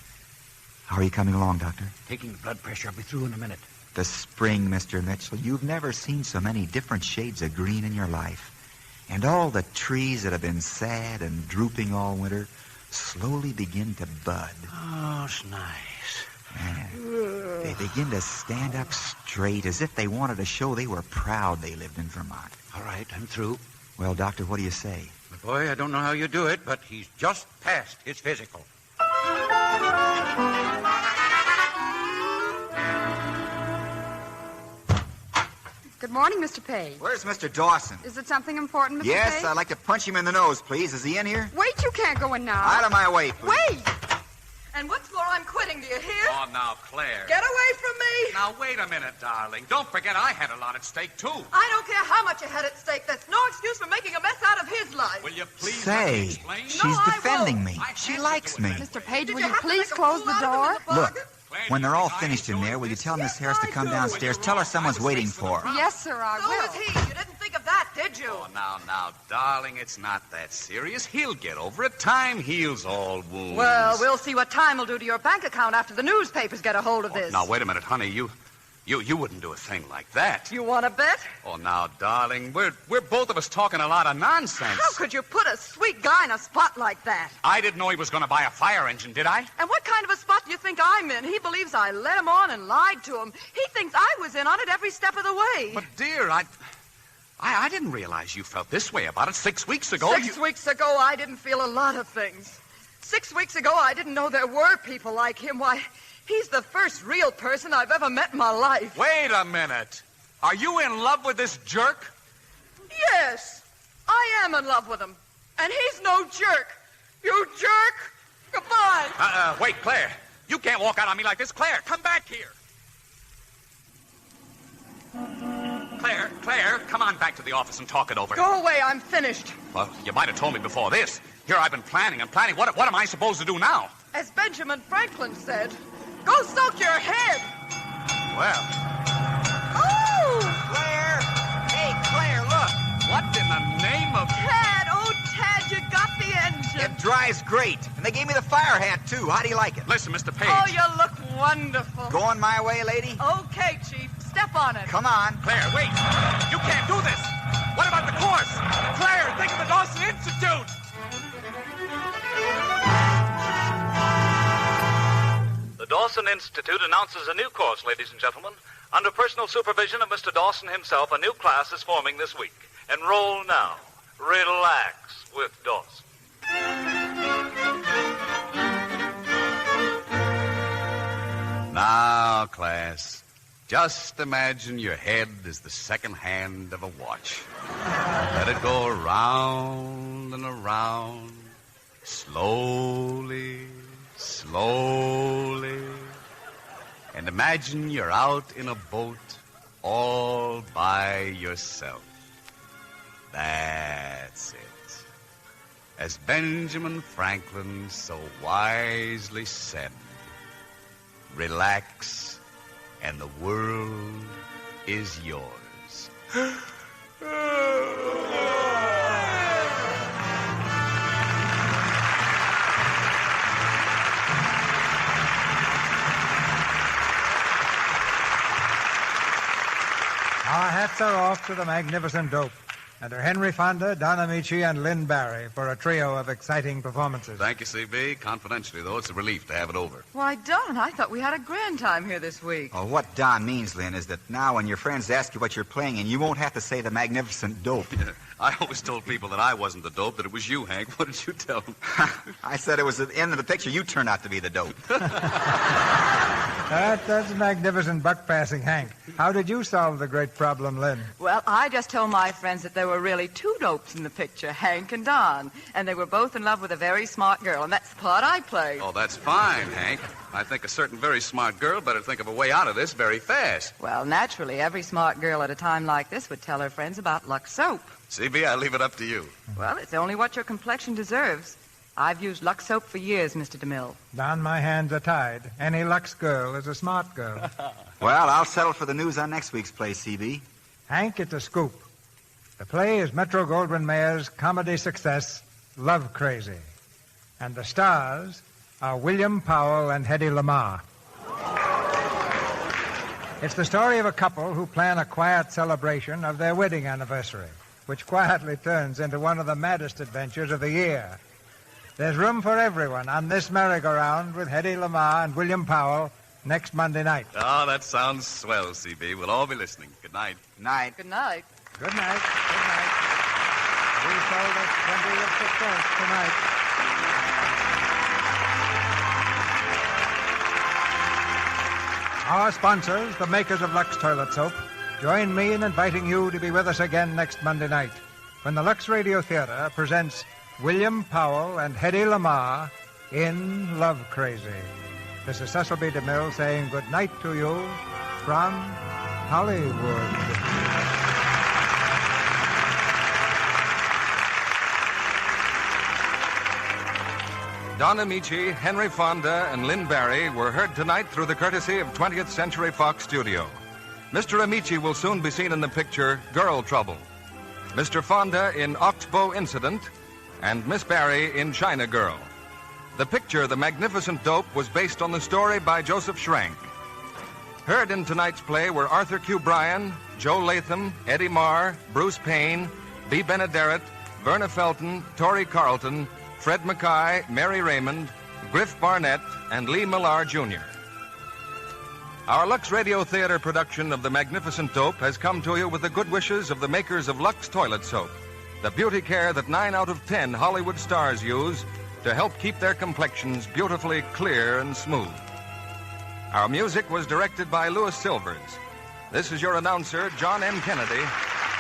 How are you coming along, Doctor? Taking the blood pressure. I'll be through in a minute. The spring, Mr. Mitchell. You've never seen so many different shades of green in your life. And all the trees that have been sad and drooping all winter slowly begin to bud. Oh, it's nice. Man, they begin to stand up straight as if they wanted to show they were proud they lived in Vermont. All right, I'm through. Well, Doctor, what do you say? But boy, I don't know how you do it, but he's just passed his physical. Good morning, Mr. Paige. Where's Mr. Dawson? Is it something important, Mr. Yes, Paige? I'd like to punch him in the nose, please. Is he in here? Wait, you can't go in now. Out of my way, please. Wait! And what's more, I'm quitting, do you hear? Oh, now, Claire. Get away from me! Now, wait a minute, darling. Don't forget I had a lot at stake, too. I don't care how much you had at stake. That's no excuse for making a mess out of his life. Will you please let me Say, explain? she's defending me. She likes me. Mr. Paige, will you please close the door? Look, when they're all finished in there, will you tell Miss Harris to come downstairs? Tell her someone's waiting for her. Yes, sir, I So will. is he. You didn't think of that, did you? Oh, now, darling, it's not that serious. He'll get over it. Time heals all wounds. Well, we'll see what time will do to your bank account after the newspapers get a hold of this. Now, wait a minute, honey. You You wouldn't do a thing like that. You want to bet? Oh, now, darling, we're both of us talking a lot of nonsense. How could you put a sweet guy in a spot like that? I didn't know he was going to buy a fire engine, did I? And what kind of a spot do you think I'm in? He believes I led him on and lied to him. He thinks I was in on it every step of the way. But, dear, I didn't realize you felt this way about it 6 weeks ago. 6 weeks ago, I didn't feel a lot of things. 6 weeks ago, I didn't know there were people like him. Why, he's the first real person I've ever met in my life. Wait a minute. Are you in love with this jerk? Yes, I am in love with him. And he's no jerk. You jerk. Goodbye. Wait, Claire. You can't walk out on me like this. Claire, come back here. Claire, come on back to the office and talk it over. Go away, I'm finished. Well, you might have told me before this. Here I've been planning and planning. What am I supposed to do now? As Benjamin Franklin said, go soak your head. Well. Oh! Claire! Hey, Claire, look. What in the name of... Tad, oh, Tad, you got the engine. It dries great. And they gave me the fire hat, too. How do you like it? Listen, Mr. Paige. Oh, you look wonderful. Going my way, lady? Okay, Chief. Step on it. Come on. Claire, wait. You can't do this. What about the course? Claire, think of the Dawson Institute. The Dawson Institute announces a new course, ladies and gentlemen. Under personal supervision of Mr. Dawson himself, a new class is forming this week. Enroll now. Relax with Dawson. Now, class, just imagine your head is the second hand of a watch. Let it go around and around, slowly, slowly. And imagine you're out in a boat all by yourself. That's it. As Benjamin Franklin so wisely said, relax, and the world is yours. Our hats are off to the magnificent dope, and to Henry Fonda, Don Ameche, and Lynn Bari for a trio of exciting performances. Thank you, C.B. Confidentially, though, it's a relief to have it over. Why, Don, I thought we had a grand time here this week. Oh, what Don means, Lynn, is that now when your friends ask you what you're playing, and you won't have to say the magnificent dope. Yeah. I always told people that I wasn't the dope, that it was you, Hank. What did you tell them? I said it was at the end of the picture. You turned out to be the dope. That's magnificent buck-passing, Hank. How did you solve the great problem, Lynn? Well, I just told my friends that there were really two dopes in the picture, Hank and Don. And they were both in love with a very smart girl, and that's the part I played. Oh, that's fine, Hank. I think a certain very smart girl better think of a way out of this very fast. Well, naturally, every smart girl at a time like this would tell her friends about Lux soap. C.B., I leave it up to you. Well, it's only what your complexion deserves. I've used Lux soap for years, Mr. DeMille. Don, my hands are tied. Any Lux girl is a smart girl. Well, I'll settle for the news on next week's play, C.B. Hank, it's a scoop. The play is Metro-Goldwyn-Mayer's comedy success, Love Crazy. And the stars are William Powell and Hedy Lamarr. It's the story of a couple who plan a quiet celebration of their wedding anniversary, which quietly turns into one of the maddest adventures of the year. There's room for everyone on this merry-go-round with Hedy Lamarr and William Powell next Monday night. Oh, that sounds swell, C.B. We'll all be listening. Good night. Night. Good night. Good night. Good night. We sold us plenty of success tonight. Our sponsors, the makers of Lux Toilet Soap, join me in inviting you to be with us again next Monday night when the Lux Radio Theater presents William Powell and Hedy Lamarr in Love Crazy. This is Cecil B. DeMille saying good night to you from Hollywood. Don Ameche, Henry Fonda, and Lynn Bari were heard tonight through the courtesy of 20th Century Fox Studio. Mr. Ameche will soon be seen in the picture Girl Trouble, Mr. Fonda in Oxbow Incident, and Miss Bari in China Girl. The picture, The Magnificent Dope, was based on the story by Joseph Schrank. Heard in tonight's play were Arthur Q. Bryan, Joe Latham, Eddie Marr, Bruce Payne, B. Benaderet, Verna Felton, Torrey Carlton, Fred Mackay, Mary Raymond, Griff Barnett, and Lee Millar, Jr. Our Lux Radio Theater production of The Magnificent Dope has come to you with the good wishes of the makers of Lux Toilet Soap, the beauty care that 9 out of 10 Hollywood stars use to help keep their complexions beautifully clear and smooth. Our music was directed by Louis Silvers. This is your announcer, John M. Kennedy,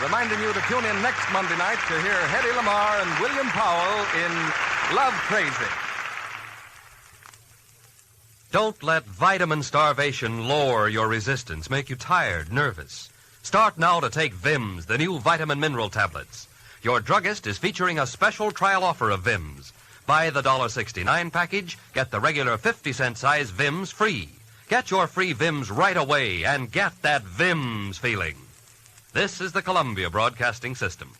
reminding you to tune in next Monday night to hear Hedy Lamarr and William Powell in Love Crazy. Don't let vitamin starvation lower your resistance, make you tired, nervous. Start now to take Vims, the new vitamin mineral tablets. Your druggist is featuring a special trial offer of Vims. Buy the $1.69 package, get the regular 50-cent size Vims free. Get your free Vims right away and get that Vims feeling. This is the Columbia Broadcasting System.